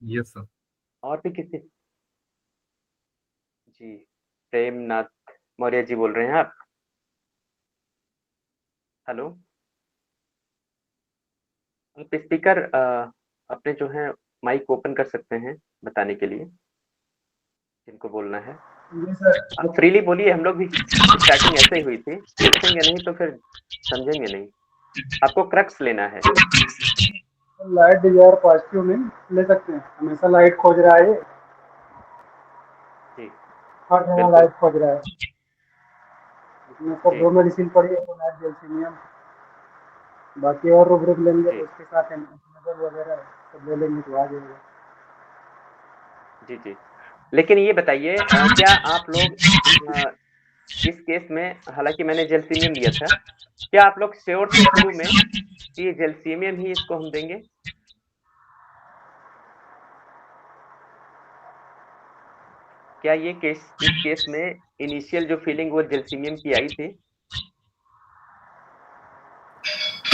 Yes sir. और भी किसी? जी प्रेमनाथ मौर्य जी बोल रहे हैं आप? हेलो, आप स्पीकर अपने जो है माइक ओपन कर सकते हैं बताने के लिए जिनको बोलना है। आप फ्रीली बोलिए, हम लोग भी स्टार्टिंग ऐसे ही हुई थी, पूछेंगे नहीं तो फिर समझेंगे नहीं। आपको क्रक्स लेना है। लाइट डिजायर पॉजिटिव में ले सकते हैं, हमेशा लाइट खोज रहा है, हर जगह लाइट खोज रहा है। इसमें तो 2 मेडिसिन पड़ी है, तो लाइट जलसीमियम, बाकी और रूब्रिक लेंगे तो उसके साथ वगैरह सब ले लेंगे तो आ जाएगा। जी जी, लेकिन ये बताइए क्या आप लोग इस केस में, हालांकि मैंने जलसीमियम दिया था, क्या आप लोग श्योर थे शुरू में कि जलसीमियम ही इसको हम देंगे? क्या ये केस, इस केस में इनिशियल जो फीलिंग वो जलसीमियम की आई थी?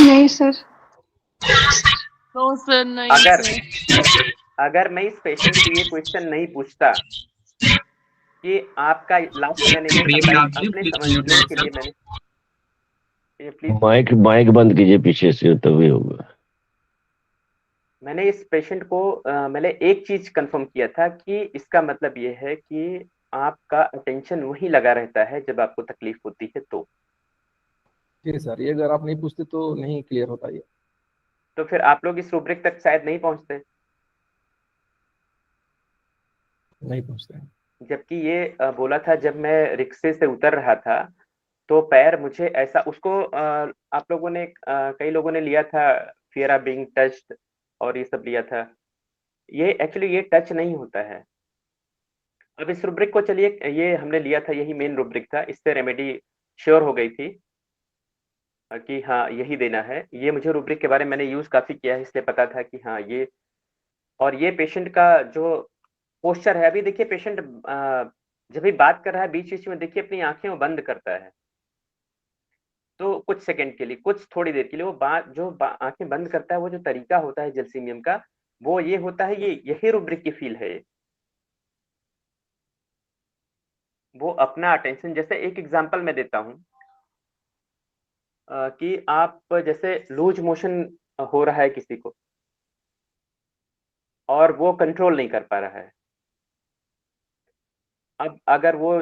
नहीं सर। तो सर नहीं। अगर मैं इस पेशेंट से ये क्वेश्चन नहीं पूछता कि आपका लास्ट, मैंने ये अपने समझने के लिए मैंने माइक बंद कीजिए पीछे से, तभी होगा। मैंने इस पेशेंट को मैंने एक चीज कंफर्म किया था कि इसका मतलब ये है कि आपका अटेंशन वहीं लगा रहता है जब आपको तकलीफ होती है। जी सर, ये अगर आप नहीं पूछते तो नहीं क्लियर होता ये। तो फिर आप लोग इस रूब्रिक तक शायद नहीं पहुंचते, नहीं पहुंचते। जबकि ये बोला था जब मैं रिक्शे से उतर रहा था तो पैर मुझे ऐसा, उसको आप लोगों ने कई लोगों ने लिया था फियर ऑफ बीइंग टच्ड और ये सब लिया था। ये एक्चुअली ये टच नहीं होता है, अब इस रूब्रिक को चलिए, ये हमने लिया था, यही मेन रूब्रिक था, इससे रेमेडी श्योर हो गई थी कि हाँ यही देना है। ये मुझे रूब्रिक के बारे में मैंने यूज काफी किया है, इसलिए पता था कि हाँ ये, और ये पेशेंट का जो पोस्चर है, अभी देखिए पेशेंट जब भी बात कर रहा है बीच बीच में देखिए अपनी आंखें वो बंद करता है, तो कुछ सेकंड के लिए, कुछ थोड़ी देर के लिए वो आंखें बंद करता है, वो जो तरीका होता है जलसीमियम का, वो ये होता है, यही रूब्रिक की फील है। वो अपना अटेंशन, जैसे एक एग्जांपल मैं देता हूं कि आप जैसे लूज मोशन हो रहा है किसी को और वो कंट्रोल नहीं कर पा रहा है। अब अगर वो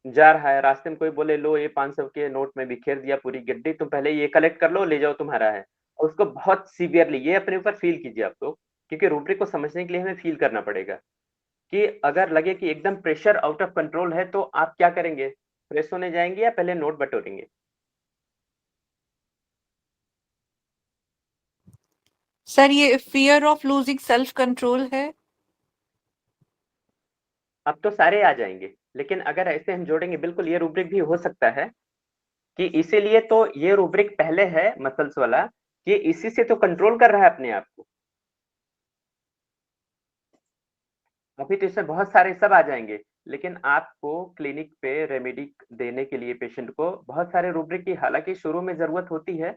जा रहा है, रास्ते में कोई बोले लो ये 500 के नोट में बिखेर दिया पूरी गड्डी, तुम पहले ये कलेक्ट कर लो, ले जाओ तुम्हारा है, और उसको बहुत सीवियरली, ये अपने ऊपर फील कीजिए आप लोग, क्योंकि रूब्रिक को समझने के लिए हमें फील करना पड़ेगा कि अगर लगे कि एकदम प्रेशर आउट ऑफ कंट्रोल है तो आप क्या करेंगे, फ्रेश होने जाएंगे या पहले नोट बटोरेंगे? सर ये fear of losing self control है। अब तो सारे आ जाएंगे, लेकिन अगर ऐसे हम जोड़ेंगे, बिल्कुल ये रूब्रिक भी हो सकता है कि इसीलिए तो ये रूब्रिक पहले है मसल्स वाला, कि इसी से तो कंट्रोल कर रहा है अपने आप को। अभी तो इसमें बहुत सारे सब आ जाएंगे, लेकिन आपको क्लिनिक पे रेमेडी देने के लिए पेशेंट को बहुत सारे रूब्रिक की हालांकि शुरू में जरूरत होती है,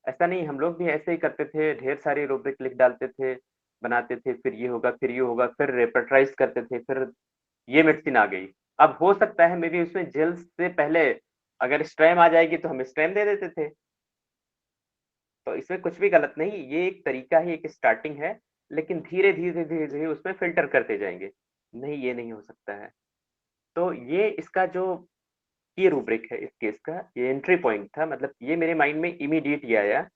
ऐसा नहीं, हम लोग भी ऐसे ही करते थे, ढेर सारी रूब्रिक लिख डालते थे, बनाते थे, फिर ये होगा, फिर ये होगा, फिर रेपर्टाइज करते थे, फिर ये मेडिसिन आ गई। अब हो सकता है मे बी उसमें जेल से पहले अगर स्ट्रैम आ जाएगी तो हम स्ट्रैम दे देते थे, तो इसमें कुछ भी गलत नहीं, ये एक तरीका ही, एक स्टार्टिंग है, लेकिन धीरे धीरे धीरे धीरे उसमें फिल्टर करते जाएंगे। नहीं, ये नहीं हो सकता है। तो ये इसका जो ये रूब्रिक है इस केस का, ये एंट्री पॉइंट था, मतलब ये मेरे माइंड में इमीडिएट ये आया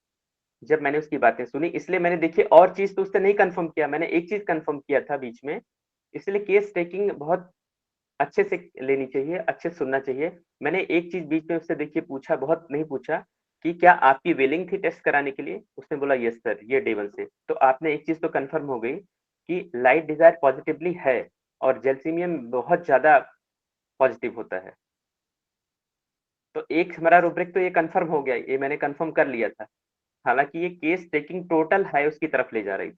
जब मैंने उसकी बातें सुनी, इसलिए मैंने देखिए और चीज तो उससे नहीं कंफर्म किया, मैंने एक चीज कंफर्म किया था बीच में, इसलिए केस टेकिंग बहुत अच्छे से लेनी चाहिए, अच्छे से सुनना चाहिए। मैंने एक चीज बीच में उससे देखिए पूछा, बहुत नहीं पूछा, कि क्या आपकी विलिंग थी टेस्ट कराने के लिए? उसने बोला यस सर, ये डे 1 से। तो आपने एक चीज तो कंफर्म हो गई कि लाइट डिजायर पॉजिटिवली है और जैल्सीमियम बहुत ज्यादा पॉजिटिव होता है। तो एक हमारा रूब्रिक तो ये कंफर्म हो गया, ये मैंने कंफर्म कर लिया था, हालांकि ये केस टेकिंग टोटल है उसकी तरफ ले जा रही थी,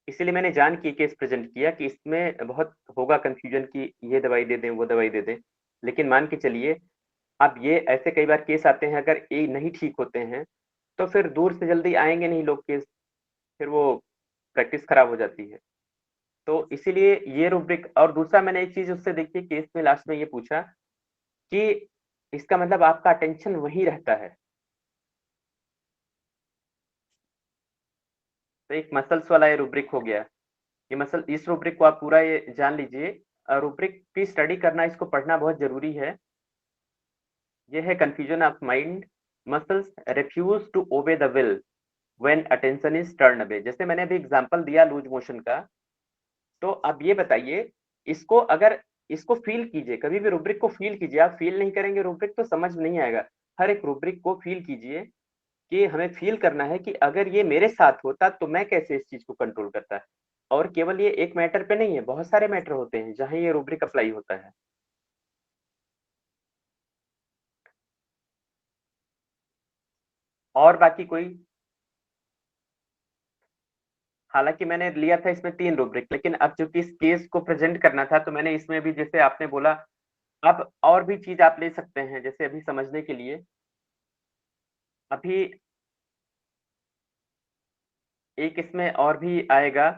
इसीलिए मैंने जान के केस प्रेजेंट किया कि इसमें बहुत होगा कंफ्यूजन कि ये दवाई दे दें, वो दवाई दे दें, लेकिन मान के चलिए अब ये ऐसे कई बार केस आते हैं, अगर ये नहीं ठीक होते हैं तो फिर दूर से जल्दी आएंगे नहीं लोग केस, फिर वो प्रैक्टिस खराब हो जाती है। तो इसीलिए ये रूब्रिक, और दूसरा मैंने एक चीज उससे देखी केस में लास्ट में ये पूछा कि इसका मतलब आपका अटेंशन वहीं रहता है, तो एक मसल्स वाला ये रूब्रिक हो गया। ये मसल, इस रूब्रिक को आप पूरा ये जान लीजिए, रूब्रिक की स्टडी करना, इसको पढ़ना बहुत जरूरी है। ये है confusion of mind, muscles refuse to obey the will when attention is turn away. जैसे मैंने अभी एग्जांपल दिया लूज मोशन का, तो अब ये बताइए, इसको अगर इसको फील कीजिए, कभी भी रूब्रिक को फील कीजिए, आप फील नहीं करेंगे रूब्रिक तो समझ नहीं आएगा। हर एक रूब्रिक को फील कीजिए कि हमें फील करना है कि अगर ये मेरे साथ होता तो मैं कैसे इस चीज को कंट्रोल करता। और केवल ये एक मैटर पे नहीं है, बहुत सारे मैटर होते हैं जहां ये रूब्रिक अप्लाई होता है। और बाकी कोई? हालांकि मैंने लिया था इसमें 3 रूब्रिक, लेकिन अब चूंकि इस केस को प्रेजेंट करना था तो मैंने इसमें भी, जैसे आपने बोला, अब और भी चीज आप ले सकते हैं, जैसे अभी समझने के लिए, अभी एक इसमें और भी आएगा,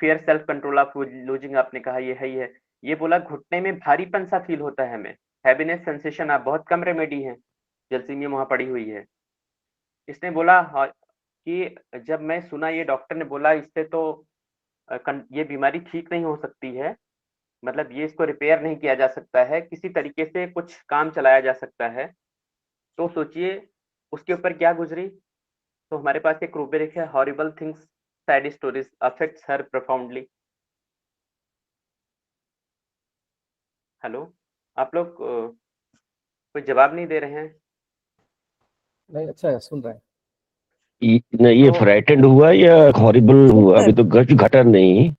fear self control of losing, आपने कहा ये है ही है। ये बोला घुटने में भारीपन सा फील होता है हमें, हैवीनेस सेंसेशन, आप बहुत कम रेमेडी है, जलसीमियम वहां पड़ी हुई है। इसने बोला कि जब मैं सुना, ये डॉक्टर ने बोला इससे तो ये बीमारी ठीक नहीं हो सकती है, मतलब ये इसको रिपेयर नहीं किया जा सकता है, किसी तरीके से कुछ काम चलाया जा सकता है। तो सोचिए उसके ऊपर क्या गुजरी। तो हमारे पास एक रूब्रिक है, horrible things sad stories affects her profoundly. Hello, आप लोग कोई जवाब नहीं दे रहे हैं? नहीं, अच्छा है, सुन रहे हैं। ये तो फ्राइटेंड हुआ या हॉरिबल हुआ? अभी तो घटा नहीं।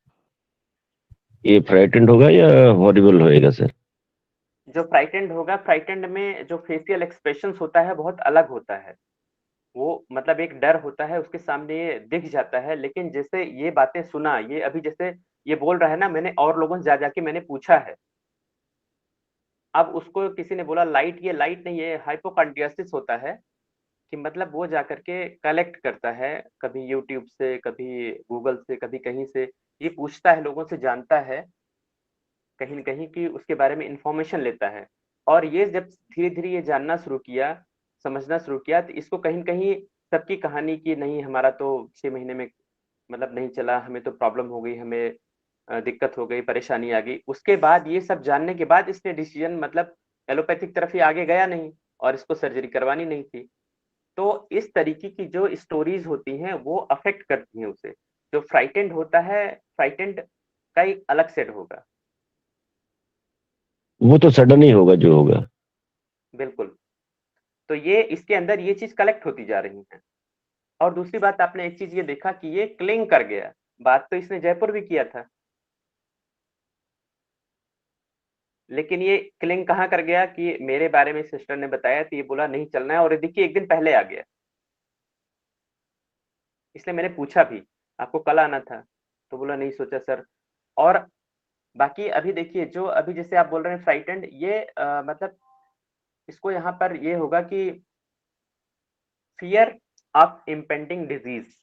ये फ्राइटेंड होगा या हॉरिबल होएगा सर? जो फ्राइटेंड होगा, फ्राइटेंड में जो फेशियल एक्सप्रेशंस होता है बहुत अलग होता है। वो मतलब एक डर होता है, उसके सामने ये दिख जाता है। लेकिन जैसे ये बातें सुना, ये अभी जैसे ये बोल रहा है ना, मैंने और लोगों से जा जाके मैंने पूछा है। अब उसको किसी ने बोला लाइट, ये लाइट नहीं, ये हाइपोकॉन्ड्रियासिस होता है। कि मतलब वो जाकर के कलेक्ट करता है, कभी यूट्यूब से, कभी गूगल से, कभी कहीं से, ये पूछता है, लोगों से जानता है कहीं न कहीं कि उसके बारे में इंफॉर्मेशन लेता है। और ये जब धीरे-धीरे ये जानना शुरू किया, समझना शुरू किया, तो इसको कहीं न कहीं सबकी कहानी कि नहीं हमारा तो 6 महीने में मतलब नहीं चला, हमें तो प्रॉब्लम हो गई, हमें दिक्कत हो गई, परेशानी आ गई। उसके बाद ये सब जानने के बाद इसने डिसीजन मतलब एलोपैथिक तरफ ही आगे गया नहीं और इसको सर्जरी करवानी नहीं थी। तो इस तरीके की जो स्टोरीज़ होती हैं, वो अफ़ेक्ट करती हैं उसे। जो फ्राइटेंड होता है, फ्राइटेंड का एक अलग सेट होगा। वो तो सडन ही होगा जो होगा। बिल्कुल। तो ये इसके अंदर ये चीज़ कलेक्ट होती जा रही है। और दूसरी बात आपने एक चीज़ ये देखा कि ये क्लिंग कर गया। बात तो इसने जयपुर भी किया था। लेकिन ये क्लिंग कहाँ कर गया कि मेरे बारे में सिस्टर ने बताया तो ये बोला नहीं चलना है और ये देखिए 1 दिन पहले आ गया। इसलिए मैंने पूछा भी, आपको कल आना था? तो बोला नहीं सोचा सर। और बाकी अभी देखिए जो अभी जैसे आप बोल रहे हैं फ्राइटेंड ये मतलब इसको यहाँ पर ये होगा कि फ़ियर ऑफ इम्पेंडिंग डिज़ीज़।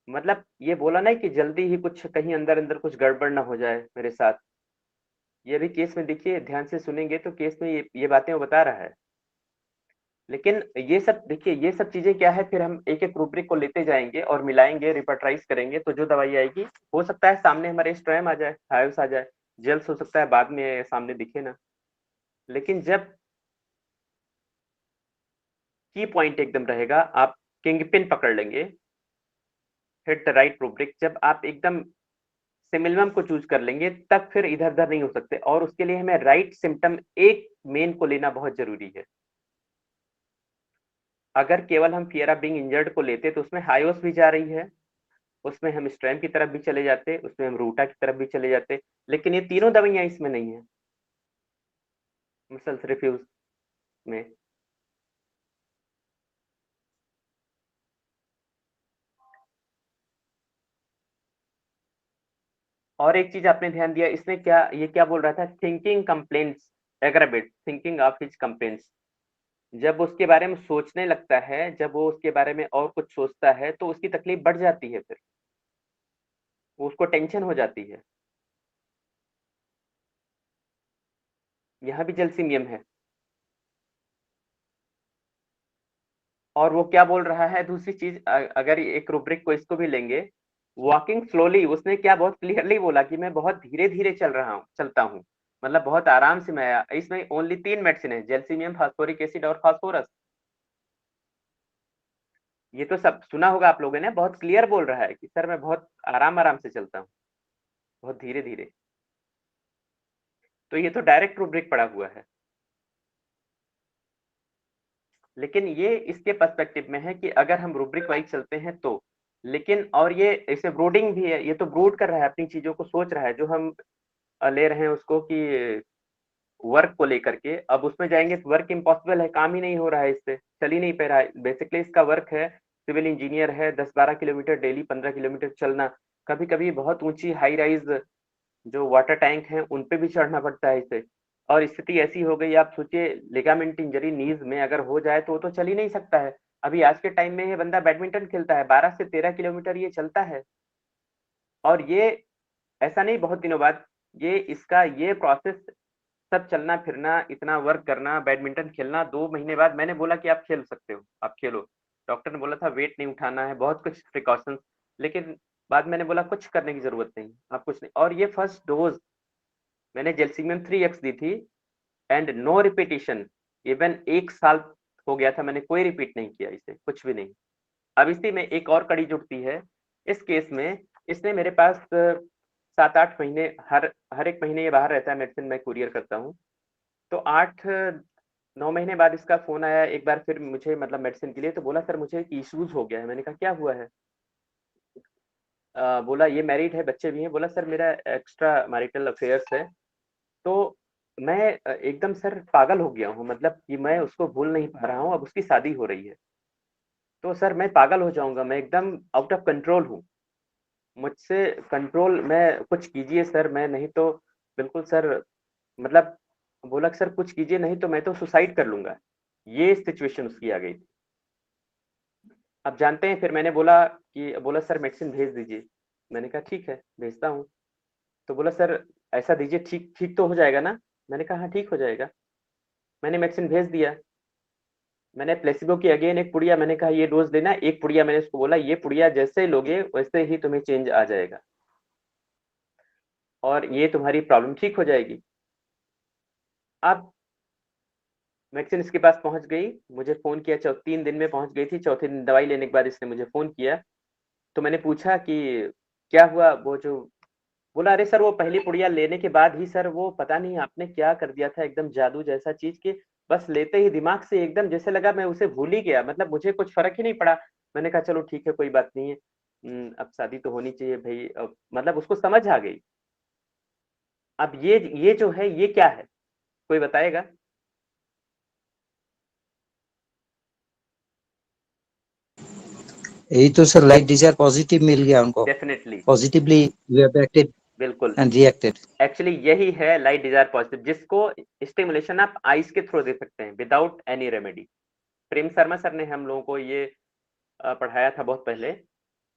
मतलब ये बोला ना कि जल्दी ही कुछ कहीं अंदर-अंदर कुछ गड़बड़ ना हो जाए मेरे साथ। ये भी केस में देखिए ध्यान से सुनेंगे तो केस में ये बातें वो बता रहा है। लेकिन ये सब देखिए ये सब चीज़ें क्या है फिर हम एक-एक रूब्रिक को लेते जाएँगे और मिलाएँगे, रिपर्टराइज़ करेंगे तो जो दवाई आएगी, हो सकता है सामने हमारे स्ट्रेम आ जाए, हाइव्स आ जाए, जेल्स हो सकता है बाद में सामने दिखे ना। लेकिन जब की पॉइंट एकदम रहेगा, आप किंगपिन पकड़ लेंगे, हिट द राइट रूब्रिक जब आप एकदम सिमिलम को चूज़ कर लेंगे, तब फिर इधर-उधर नहीं हो सकते और उसके लिए हमें राइट सिम्पटम एक मेन को लेना बहुत ज़रूरी है। अगर केवल हम फ़ियर ऑफ बीइंग इंजर्ड को लेते तो उसमें हाइओस भी जा रही है, उसमें हम स्ट्रेम की तरफ भी चले जाते, उसमें हम रूटा की तरफ भी चले जाते, लेकिन ये तीनों दवाइयाँ इसमें नहीं है। मसल्स रिफ्यूज़ में। और एक चीज़ आपने ध्यान दिया इसमें ये क्या बोल रहा था thinking complaints aggravate thinking of his complaints. जब उसके बारे में सोचने लगता है, जब वो उसके बारे में और कुछ सोचता है, तो उसकी तकलीफ बढ़ जाती है फिर। उसको टेंशन हो जाती है। यहाँ भी जलसीमियम है। और वो क्या बोल रहा है दूसरी चीज़ अगर एक रूब्रिक को इसको भी लेंगे, वॉकिंग स्लोली उसने क्या बहुत क्लियरली बोला कि मैं बहुत धीरे-धीरे चलता हूँ। मतलब बहुत आराम से मैं इसमें ओनली 3 मेडिसिन है, जैल्सीमियम, फास्फोरिक एसिड और फास्फोरस। ये तो सब सुना होगा आप लोगों ने, बहुत क्लियर बोल रहा है कि सर मैं बहुत आराम-आराम से चलता हूँ, बहुत धीरे-धीरे। तो ये तो डायरेक्ट रूब्रिक पड़ा हुआ है। लेकिन ये इसके पर्सपेक्टिव में है कि अगर हम रूब्रिक वाइज चलते हैं तो। लेकिन और ये इसे ब्रूडिंग भी है, ये तो ब्रूड कर रहा है, अपनी चीज़ों को सोच रहा है, जो हम ले रहे हैं उसको कि वर्क को लेकर के, अब उसमें जाएँगे तो वर्क इम्पॉसिबल है, काम ही नहीं हो रहा है इससे, चल ही नहीं पा रहा है। बेसिकली इसका वर्क है, सिविल इंजीनियर है, 10-12 किलोमीटर डेली 15 किलोमीटर चलना, कभी-कभी बहुत ऊँची हाई राइज़ जो वाटर टैंक हैं, उन पे भी चढ़ना पड़ता है इसे। और स्थिति ऐसी हो गई आप सोचिए लिगामेंट इंजरी नीज़ में अगर हो जाए तो वो तो चल ही नहीं सकता है। अभी आज के टाइम में ये बंदा बैडमिंटन खेलता है, 12 से 13 किलोमीटर ये चलता है। और ये ऐसा नहीं बहुत दिनों बाद, ये इसका ये प्रोसेस सब चलना-फिरना, इतना वर्क करना, बैडमिंटन खेलना 2 महीने बाद मैंने बोला कि आप खेल सकते हो, आप खेलो। डॉक्टर ने बोला था वेट नहीं उठाना है, बहुत कुछ प्रिकॉशंस लेकिन बाद मैंने बोला कुछ करने की ज़रूरत नहीं, आप कुछ नहीं और ये फर्स्ट डोज़ मैंने जैल्सीमियम 3x दी थी एंड नो रिपीटिशन इवन 1 साल हो गया था मैंने कोई रिपीट नहीं किया इसे, कुछ भी नहीं। अब इसी में एक और कड़ी जुड़ती है, इस केस में इसने मेरे पास 7-8 महीने हर 1 महीने ये बाहर रहता है मेडिसिन मैं कुरियर करता हूँ। तो 8-9 महीने बाद इसका फ़ोन आया एक बार फिर मुझे मतलब मेडिसिन के लिए तो बोला सर मुझे एक इश्यूज़ हो गया है। मैंने कहा क्या हुआ है? बोला ये मैरिड है, बच्चे भी हैं। बोला सर मेरा एक्स्ट्रा मैरिटल अफेयर्स है। तो मैं एकदम सर पागल हो गया हूँ, मतलब कि मैं उसको भूल नहीं पा रहा हूँ, अब उसकी शादी हो रही है। तो सर मैं पागल हो जाऊँगा, मैं एकदम आउट ऑफ कंट्रोल हूँ। मुझसे कंट्रोल मैं कुछ कीजिए सर, मैं नहीं तो बिल्कुल सर, मतलब बोला कि सर कुछ कीजिए नहीं तो मैं तो सुसाइड कर लूँगा। ये सिचुएशन उसकी आ गई थी। अब जानते हैं, फिर मैंने बोला सर मेडिसिन भेज दीजिए। मैंने कहा ठीक है, भेजता हूँ। तो बोला सर ऐसा दीजिए, ठीक ठीक तो हो जाएगा ना? मैंने कहा हाँ, ठीक हो जाएगा। मैंने मेडिसिन भेज दिया। मैंने प्लेसिबो की अगेन एक पुड़िया, मैंने कहा ये डोज़ लेना। एक पुड़िया मैंने उसको बोला ये पुड़िया जैसे लोगे वैसे ही तुम्हें चेंज आ जाएगा और ये तुम्हारी प्रॉब्लम ठीक हो जाएगी। अब मेडिसिन इसके पास पहुँच गई, मुझे फ़ोन किया, 3 दिन में पहुँच गई थी। चौथे दिन दवाई लेने के बाद इसने मुझे फ़ोन किया। तो मैंने पूछा कि क्या हुआ? वो जो बोला अरे सर वो पहली पुड़िया लेने के बाद ही सर वो पता नहीं आपने क्या कर दिया था, एकदम जादू जैसा चीज़ कि बस लेते ही दिमाग से एकदम जैसे लगा मैं उसे भूल ही गया, मतलब मुझे कुछ फ़र्क ही नहीं पड़ा। मैंने कहा चलो ठीक है, कोई बात नहीं है। अब शादी तो होनी चाहिए भई, अब मतलब उसको समझ आ गई। अब ये जो है ये क्या है? कोई बताएगा? यही तो सर, लाइट डिजायर पॉजिटिव मिल गया उनको, definitely positively we have acted बिल्कुल। And reacted. एक्चुअली यही है लाइट डिजायर पॉजिटिव, जिसको स्टिमुलेशन आप आइस के थ्रू दे सकते हैं without any remedy. Prem Sharma sir ने हम लोगों को ये पढ़ाया था बहुत पहले।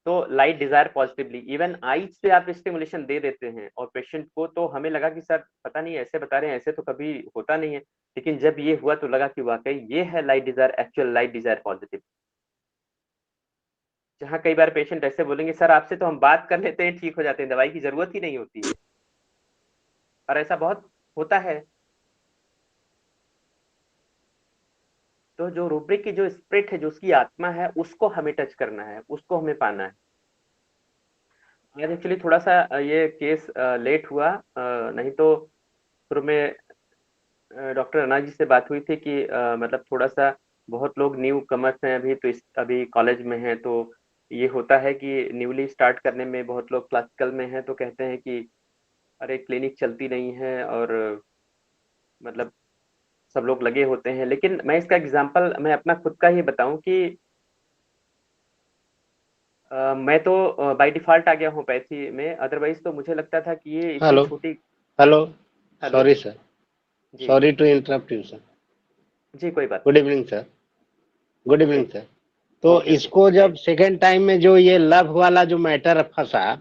तो light desire positively even eyes से आप स्टिमुलेशन दे देते हैं और पेशेंट को, तो हमें लगा कि सर पता नहीं ऐसे बता रहे हैं, ऐसे तो कभी होता नहीं है। लेकिन जब ये हुआ तो लगा कि वाकई ये है light Dzire, actual light desire positive. जहाँ कई बार पेशेंट ऐसे बोलेंगे सर आपसे तो हम बात कर लेते हैं ठीक हो जाते हैं, दवाई की जरूरत ही नहीं होती है, और ऐसा बहुत होता है। तो जो रूब्रिक की जो स्पिरिट है, जो उसकी आत्मा है, उसको हमें टच करना है, उसको हमें पाना है। आज एक्चुअली थोड़ा सा ये केस लेट हुआ, नहीं तो शुरू में डॉक्टर अना जी से बात हुई थी कि मतलब थोड़ा सा बहुत लोग न्यू कमर्स हैं अभी, तो अभी कॉलेज में हैं, तो ये होता है कि न्यूली स्टार्ट करने में बहुत लोग क्लासिकल में हैं तो कहते हैं कि अरे क्लिनिक चलती नहीं है, और मतलब सब लोग लगे होते हैं। लेकिन मैं इसका एग्जांपल मैं अपना खुद का ही बताऊं कि मैं तो बाय डिफॉल्ट आ गया होम्योपैथी में, अदरवाइज तो मुझे लगता था कि ये इतनी हेलो छोटी। हेलो हेलो सॉरी सर, जी sorry to interrupt you sir. जी कोई बात गुड नहीं। Evening sir, good okay evening sir. तो ओके इसको जब सेकेंड टाइम में जो ये लव वाला जो मैटर फंसा,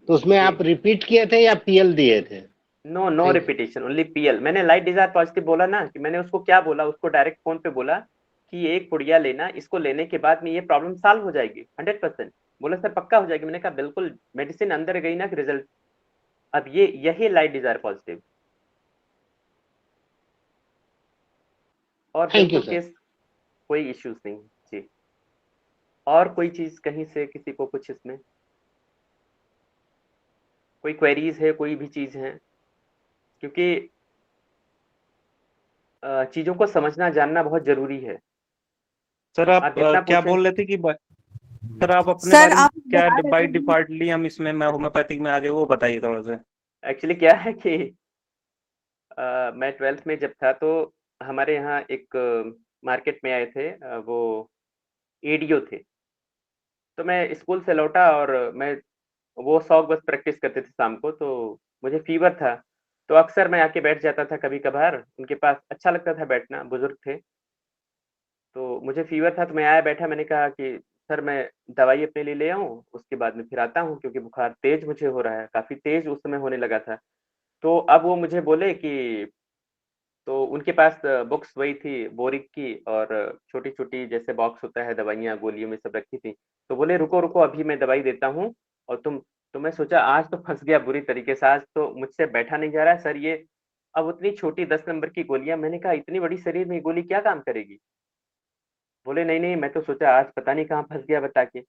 तो उसमें जी आप रिपीट किए थे या पीएल दिए थे? No no thank you. Repetition, only PL. मैंने लाइट डिजायर पॉजिटिव बोला ना, कि मैंने उसको क्या बोला, उसको डायरेक्ट फोन पे बोला कि एक पुड़िया लेना, इसको लेने के बाद में ये प्रॉब्लम सॉल्व हो जाएगी 100%। बोला सर पक्का हो जाएगी? मैंने कहा बिल्कुल, मेडिसिन अंदर गई ना रिजल्ट। अब ये यही लाइट डिजायर पॉजिटिव, और थैंक यू बिल्कुल सर। केस कोई इश्यूज नहीं जी। और कोई चीज कहीं से किसी को कुछ इसमें कोई क्वेरीज है, कोई भी चीज है? क्योंकि चीजों को समझना जानना बहुत जरूरी है। सर आप आप जितना क्या पूछें। बोल रहे थे कि सर आप अपने सर बारे में आप क्या बता रहे बाई थे डिफॉल्टली हम इसमें होम्योपैथिक में आ गए, वो बताइए थोड़ा सा। एक्चुअली क्या है कि मैं 12th में जब था तो हमारे यहाँ एक मार्केट में आए थे, वो एडीओ थे। तो मैं स्कूल से लौटा और मैं वो शौक बस प्रैक्टिस करते थे शाम को, तो मुझे फीवर था। तो अक्सर मैं आके बैठ जाता था कभी कभार उनके पास, अच्छा लगता था बैठना, बुजुर्ग थे। तो मुझे फीवर था तो मैं आया बैठा, मैंने कहा कि सर मैं दवाई अपने लिए ले आऊँ, उसके बाद में फिर आता हूँ, क्योंकि बुखार तेज मुझे हो रहा है, काफ़ी तेज उस समय होने लगा था। तो अब वो मुझे बोले कि, तो उनके पास बुक्स वही थी बोरिक की, और छोटी-छोटी जैसे बॉक्स होता है दवाइयाँ गोलियों में सब रखी थी। तो बोले रुको, रुको अभी मैं दवाई देता हूँ और तुम, तो मैं सोचा आज तो फँस गया बुरी तरीके से, आज तो मुझसे बैठा नहीं जा रहा है सर ये। अब उतनी छोटी 10 नंबर की गोलियाँ, मैंने कहा इतनी बड़ी शरीर में ये गोली क्या काम करेगी? बोले नहीं, नहीं, मैं तो सोचा आज पता नहीं कहाँ फँस गया बता के।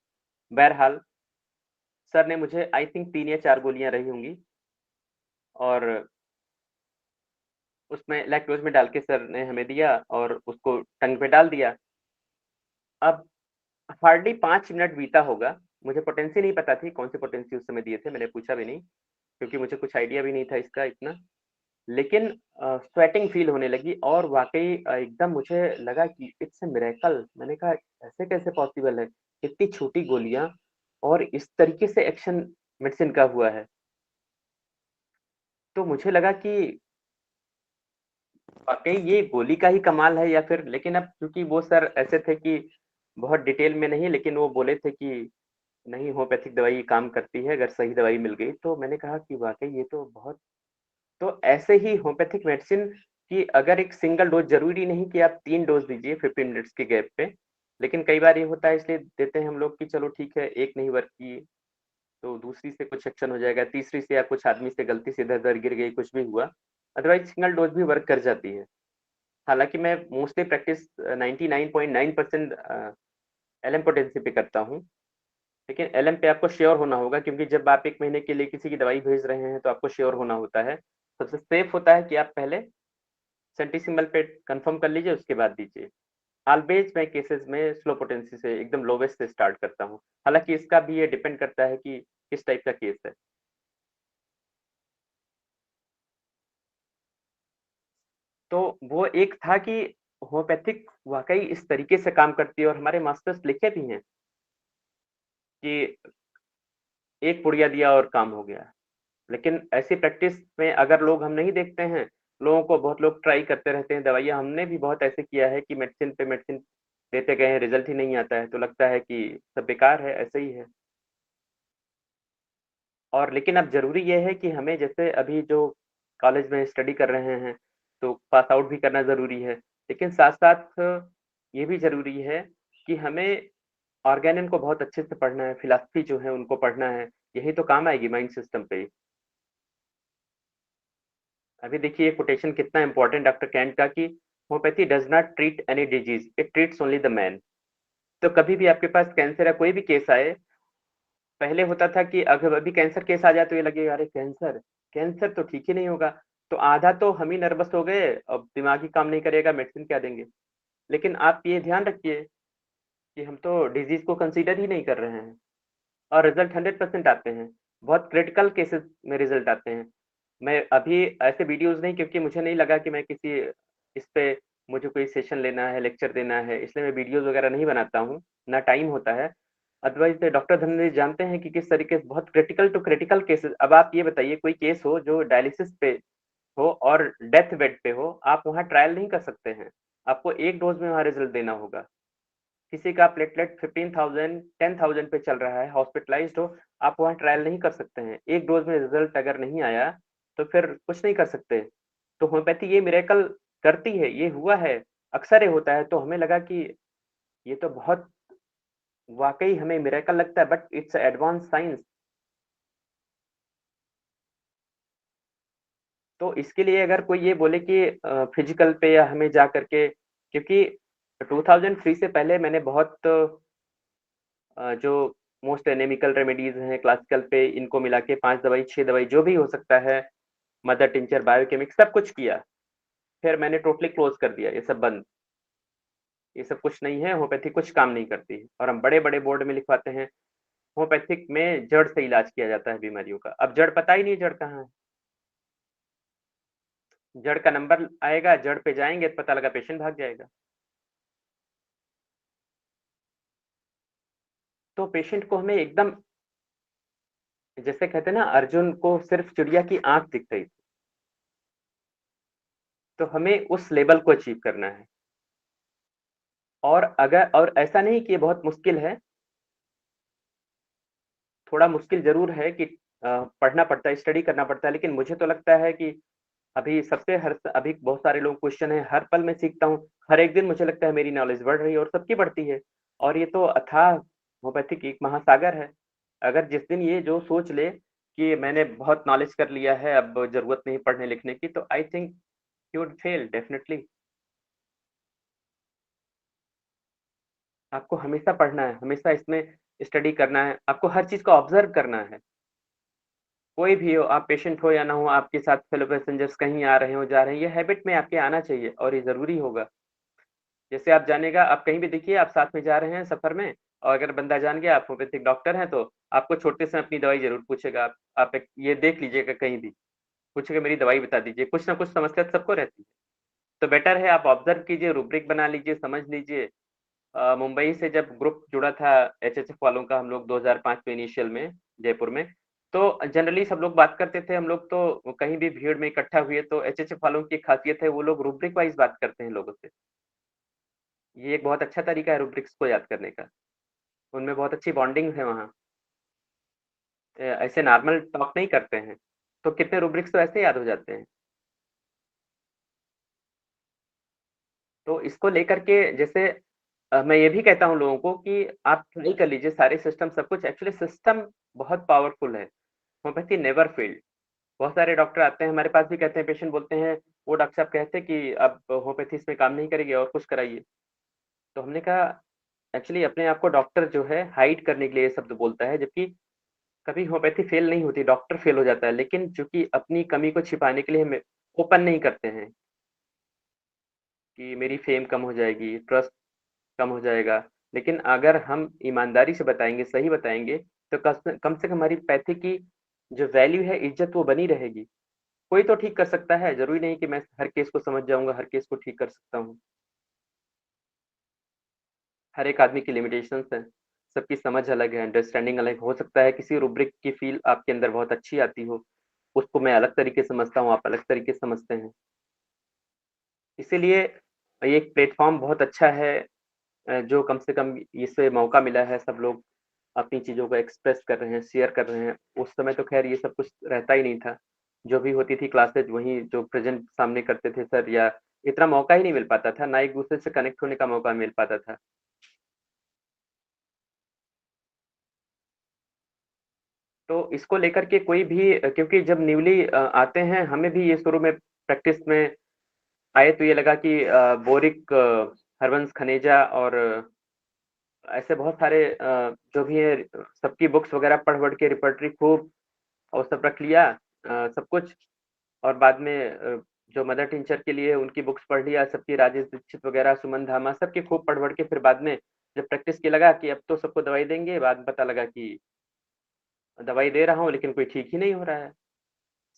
बहरहाल सर ने मुझे आई थिंक 3 या 4 गोलियाँ रही होंगी, और उसमें लैक्टोज़ में डाल के सर ने हमें दिया और उसको टंग पे डाल दिया। अब हार्डली 5 मिनट बीता होगा, मुझे पोटेंसी नहीं पता थी, कौन सी पोटेंसी उस समय दिए थे, मैंने पूछा भी नहीं, क्योंकि मुझे कुछ आइडिया भी नहीं था इसका इतना। लेकिन स्वेटिंग फील होने लगी और वाक़ई एकदम मुझे लगा कि इट्स अ मिरेकल। मैंने कहा ऐसे कैसे पॉसिबल है? इतनी छोटी गोलियाँ और इस तरीके से एक्शन मेडिसिन का हुआ है। तो मुझे लगा कि वाक़ई ये गोली का ही कमाल है या फिर, लेकिन अब क्योंकि वो सर ऐसे थे कि बहुत डिटेल में नहीं, लेकिन वो बोले थे कि नहीं, होम्योपैथिक दवाई काम करती है अगर सही दवाई मिल गई। तो मैंने कहा कि वाक़ई ये तो बहुत, तो ऐसे ही होम्योपैथिक मेडिसिन की अगर एक सिंगल डोज़, ज़रूरी नहीं कि आप 3 डोज़ दीजिए 15 मिनट्स के गैप पे, लेकिन कई बार ये होता है इसलिए देते हैं हम लोग कि चलो ठीक है, एक नहीं वर्क की तो दूसरी से कुछ एक्शन हो जाएगा, तीसरी से या कुछ आदमी से गलती से इधर-उधर गिर गई, कुछ भी हुआ, अदरवाइज़ सिंगल डोज़ भी वर्क कर जाती है। हालाँकि मैं मोस्टली प्रैक्टिस 99.9% एलएम पोटेंसी पे करता हूँ, लेकिन एलएम पे आपको श्योर होना होगा, क्योंकि जब आप 1 महीने के लिए किसी की दवाई भेज रहे हैं तो आपको श्योर होना होता है। सबसे सेफ होता है कि आप पहले सेंटीसिमल पे कंफर्म कर लीजिए, उसके बाद दीजिए। ऑलवेज मैं केसेस में स्लो पोटेंसी से एकदम लोवेस्ट से स्टार्ट करता हूँ। हालाँकि इसका भी ये डिपेंड करता है कि किस टाइप का केस है। तो वो एक था कि होम्योपैथिक वाक़ई इस तरीके से काम करती है, और हमारे मास्टर्स लिखे भी हैं कि एक पुड़िया दिया और काम हो गया। लेकिन ऐसी प्रैक्टिस में अगर लोग हम नहीं देखते हैं, लोगों को बहुत लोग ट्राई करते रहते हैं दवाइयाँ, हमने भी बहुत ऐसे किया है कि मेडिसिन पे मेडिसिन देते गए हैं, रिज़ल्ट ही नहीं आता है, तो लगता है कि सब बेकार है, ऐसे ही है। और लेकिन अब ज़रूरी ये है कि हमें, जैसे अभी जो कॉलेज में स्टडी कर रहे हैं, तो पास आउट भी करना ज़रूरी है। लेकिन साथ-साथ ये भी ज़रूरी है कि हमें ऑर्गेनिन को बहुत अच्छे से पढ़ना है, फिलॉसफी जो है उनको पढ़ना है, यही तो काम आएगी माइंड सिस्टम पे। अभी देखिए ये कोटेशन कितना इम्पोर्टेंट डॉक्टर कैंट का कि homeopathy does not treat any disease, it treats only the man. तो कभी भी आपके पास कैंसर या कोई भी केस आए, पहले होता था कि अगर अभी कैंसर केस आ जाए तो ये लगेगा अरे कैंसर, कैंसर तो ठीक ही नहीं होगा। तो आधा तो हम ही नर्वस हो गए, अब दिमाग ही काम नहीं करेगा, मेडिसिन क्या देंगे। लेकिन आप ये ध्यान रखिए कि हम तो डिजीज़ को कंसीडर ही नहीं कर रहे हैं, और रिज़ल्ट 100% आते हैं। बहुत क्रिटिकल केसेस में रिज़ल्ट आते हैं। मैं अभी ऐसे वीडियोज़ नहीं, क्योंकि मुझे नहीं लगा कि मैं किसी इस पे मुझे कोई सेशन लेना है, लेक्चर देना है, इसलिए मैं वीडियोज़ वगैरह नहीं बनाता हूँ, ना टाइम होता है। अदरवाइज़ डॉक्टर धनंजय जानते हैं कि किस तरीके से बहुत क्रिटिकल टू क्रिटिकल केसेस। अब आप ये बताइए कोई केस हो जो डायलिसिस पे हो और डेथ बेड पे हो, आप वहाँ ट्रायल नहीं कर सकते हैं। आपको 1 डोज़ में वहाँ रिज़ल्ट देना होगा। किसी का प्लेटलेट 15,000 10,000 पे चल रहा है, हॉस्पिटलाइज्ड हो, आप वहाँ ट्रायल नहीं कर सकते हैं। 1 डोज़ में रिज़ल्ट अगर नहीं आया, तो फिर कुछ नहीं कर सकते। तो होम्योपैथी ये मिरेकल करती है, ये हुआ है, अक्सर ये होता है, तो हमें लगा कि ये तो बहुत वाक़ई हमें मिरेकल लगता है, बट इट्स एडवांस साइंस। तो इसके लिए अगर कोई ये बोले कि फिजिकल पे या हमें जा करके, क्योंकि 2003 से पहले मैंने बहुत जो मोस्ट एनेमिकल रेमेडीज़ हैं क्लासिकल पे, इनको मिला के 5 दवाई, 6 दवाई जो भी हो सकता है, मदर टिंचर, बायोकेमिक सब कुछ किया। फिर मैंने टोटली क्लोज़ कर दिया, ये सब बंद। ये सब कुछ नहीं है, होम्योपैथी कुछ काम नहीं करती है, और हम बड़े-बड़े बोर्ड में लिखवाते हैं, होम्योपैथिक में जड़ से इलाज किया जाता है बीमारियों का। अब जड़ पता ही नहीं जड़ कहाँ है। जड़ का नंबर आएगा, जड़ पे जाएँगे तो पता लगा पेशेंट भाग जाएगा। तो पेशेंट को हमें एकदम, जैसे कहते हैं ना, अर्जुन को सिर्फ चिड़िया की आँख दिख रही थी, तो हमें उस लेवल को अचीव करना है। और ऐसा नहीं कि ये बहुत मुश्किल है, थोड़ा मुश्किल ज़रूर है कि पढ़ना पड़ता है, स्टडी करना पड़ता है, लेकिन मुझे तो लगता है कि अभी बहुत सारे लोग क्वेश्चन हैं, हर पल मैं सीखता हूँ, हर एक दिन मुझे लगता है मेरी नॉलेज बढ़ रही है और सबकी बढ़ती है। और ये तो अथाह होम्योपैथिक एक महासागर है। अगर जिस दिन ये जो सोच ले कि मैंने बहुत नॉलेज कर लिया है, अब ज़रूरत नहीं पढ़ने लिखने की, तो I think he would fail definitely. आपको हमेशा पढ़ना है, हमेशा इसमें स्टडी करना है, आपको हर चीज़ को ऑब्ज़र्व करना है। कोई भी हो, आप पेशेंट हो या ना हो, आपके साथ फेलो पैसेंजर्स कहीं आ रहे हो, जा रहे हैं, ये हैबिट में आपके आना चाहिए और ये ज़रूरी होगा। जैसे आप जानिएगा, आप कहीं भी देखिए, आप साथ में जा रहे हैं सफ़र में, और अगर बंदा जान गया आप होम्योपैथिक डॉक्टर हैं तो आपको छोटे से अपनी दवाई जरूर पूछेगा। आप ये देख लीजिएगा, कहीं भी पूछेगा मेरी दवाई बता दीजिए, कुछ ना कुछ समस्या तो सबको रहती है। तो बेटर है आप ऑब्जर्व कीजिए, रूब्रिक बना लीजिए, समझ लीजिए। मुंबई से जब ग्रुप जुड़ा था एचएचएफ वालों का, हम लोग 2005 में इनिशियल में जयपुर में, तो जनरली सब लोग बात करते थे। हम लोग तो कहीं भी भीड़ में इकट्ठा हुए तो एचएचएफ वालों की खासियत है, वो लोग रूब्रिक वाइज बात करते हैं लोगों से। ये एक बहुत अच्छा तरीका है रूब्रिक्स को याद करने का, उनमें बहुत अच्छी बॉन्डिंग है वहाँ। ऐसे नॉर्मल टॉक नहीं करते हैं, तो कितने रूब्रिक्स तो ऐसे याद हो जाते हैं। तो इसको लेकर के जैसे मैं ये भी कहता हूँ लोगों को कि आप ट्राई कर लीजिए सारे सिस्टम, सब कुछ। एक्चुअली सिस्टम बहुत पावरफुल है, होम्योपैथी नेवर फेल्ड। बहुत सारे डॉक्टर आते हैं हमारे पास भी, कहते हैं, पेशेंट बोलते हैं वो डॉक्टर साहब कहते हैं कि अब होम्योपैथी इसमें काम नहीं करेगी और कुछ कराइए। तो हमने कहा एक्चुअली अपने आप को डॉक्टर जो है हाइड करने के लिए ये शब्द बोलता है, जबकि कभी होम्योपैथी फेल नहीं होती, डॉक्टर फेल हो जाता है। लेकिन चूंकि अपनी कमी को छिपाने के लिए हम ओपन नहीं करते हैं कि मेरी फेम कम हो जाएगी, ट्रस्ट कम हो जाएगा। लेकिन अगर हम ईमानदारी से बताएंगे, सही बताएंगे, तो कम से कम हमारी पैथी की जो वैल्यू है, इज्जत, वो बनी रहेगी। कोई तो ठीक कर सकता है, जरूरी नहीं कि मैं हर केस को समझ जाऊंगा, हर केस को ठीक कर सकता हूँ। हर एक आदमी की लिमिटेशंस हैं, सबकी समझ अलग है, अंडरस्टैंडिंग अलग। हो सकता है किसी रूब्रिक की फील आपके अंदर बहुत अच्छी आती हो, उसको मैं अलग तरीके से समझता हूँ, आप अलग तरीके से समझते हैं। इसीलिए ये एक प्लेटफॉर्म बहुत अच्छा है, जो कम से कम इससे मौका मिला है, सब लोग अपनी चीज़ों को एक्सप्रेस कर रहे हैं, शेयर कर रहे हैं। उस समय तो खैर ये सब कुछ रहता ही नहीं था, जो भी होती थी क्लासेज वहीं जो प्रेजेंट सामने करते थे सर, या इतना मौका ही नहीं मिल पाता था, ना एक दूसरे से कनेक्ट होने का मौका मिल पाता था। तो इसको लेकर के कोई भी, क्योंकि जब न्यूली आते हैं, हमें भी ये शुरू में प्रैक्टिस में आए तो ये लगा कि बोरिक, हरवंश खनेजा और ऐसे बहुत सारे जो भी है, सबकी बुक्स वगैरह पढ़ पढ़ के रिपर्टरी खूब और सब रख लिया, सब कुछ। और बाद में जो मदर टीचर के लिए उनकी बुक्स पढ़ लिया, सबकी, राजेश दीक्षित वगैरह, सुमन धामा, सबकी खूब पढ़ पढ़ के फिर बाद में जब प्रैक्टिस की लगा कि अब तो सबको दवाई देंगे, बाद में पता लगा कि दवाई दे रहा हूँ लेकिन कोई ठीक ही नहीं हो रहा है।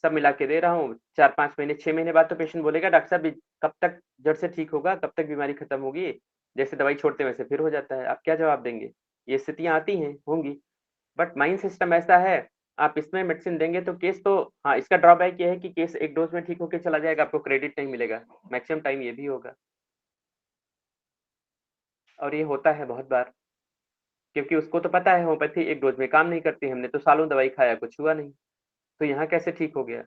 सब मिला के दे रहा हूँ, 4-5 महीने 6 महीने बाद तो पेशेंट बोलेगा डॉक्टर साहब कब तक जड़ से ठीक होगा, कब तक बीमारी खत्म होगी, जैसे दवाई छोड़ते वैसे फिर हो जाता है। आप क्या जवाब देंगे? ये स्थितियां आती हैं, होंगी। बट माइंड सिस्टम ऐसा है, आप इसमें मेडिसिन देंगे तो केस तो, हाँ, इसका ड्रॉबैक ये है कि केस एक डोज में ठीक होकर चला जाएगा, आपको क्रेडिट नहीं मिलेगा, मैक्सिमम टाइम ये भी होगा। और ये होता है बहुत बार, क्योंकि उसको तो पता है होम्योपैथी एक डोज में काम नहीं करती, हमने तो सालों दवाई खाया, कुछ हुआ नहीं, तो यहाँ कैसे ठीक हो गया?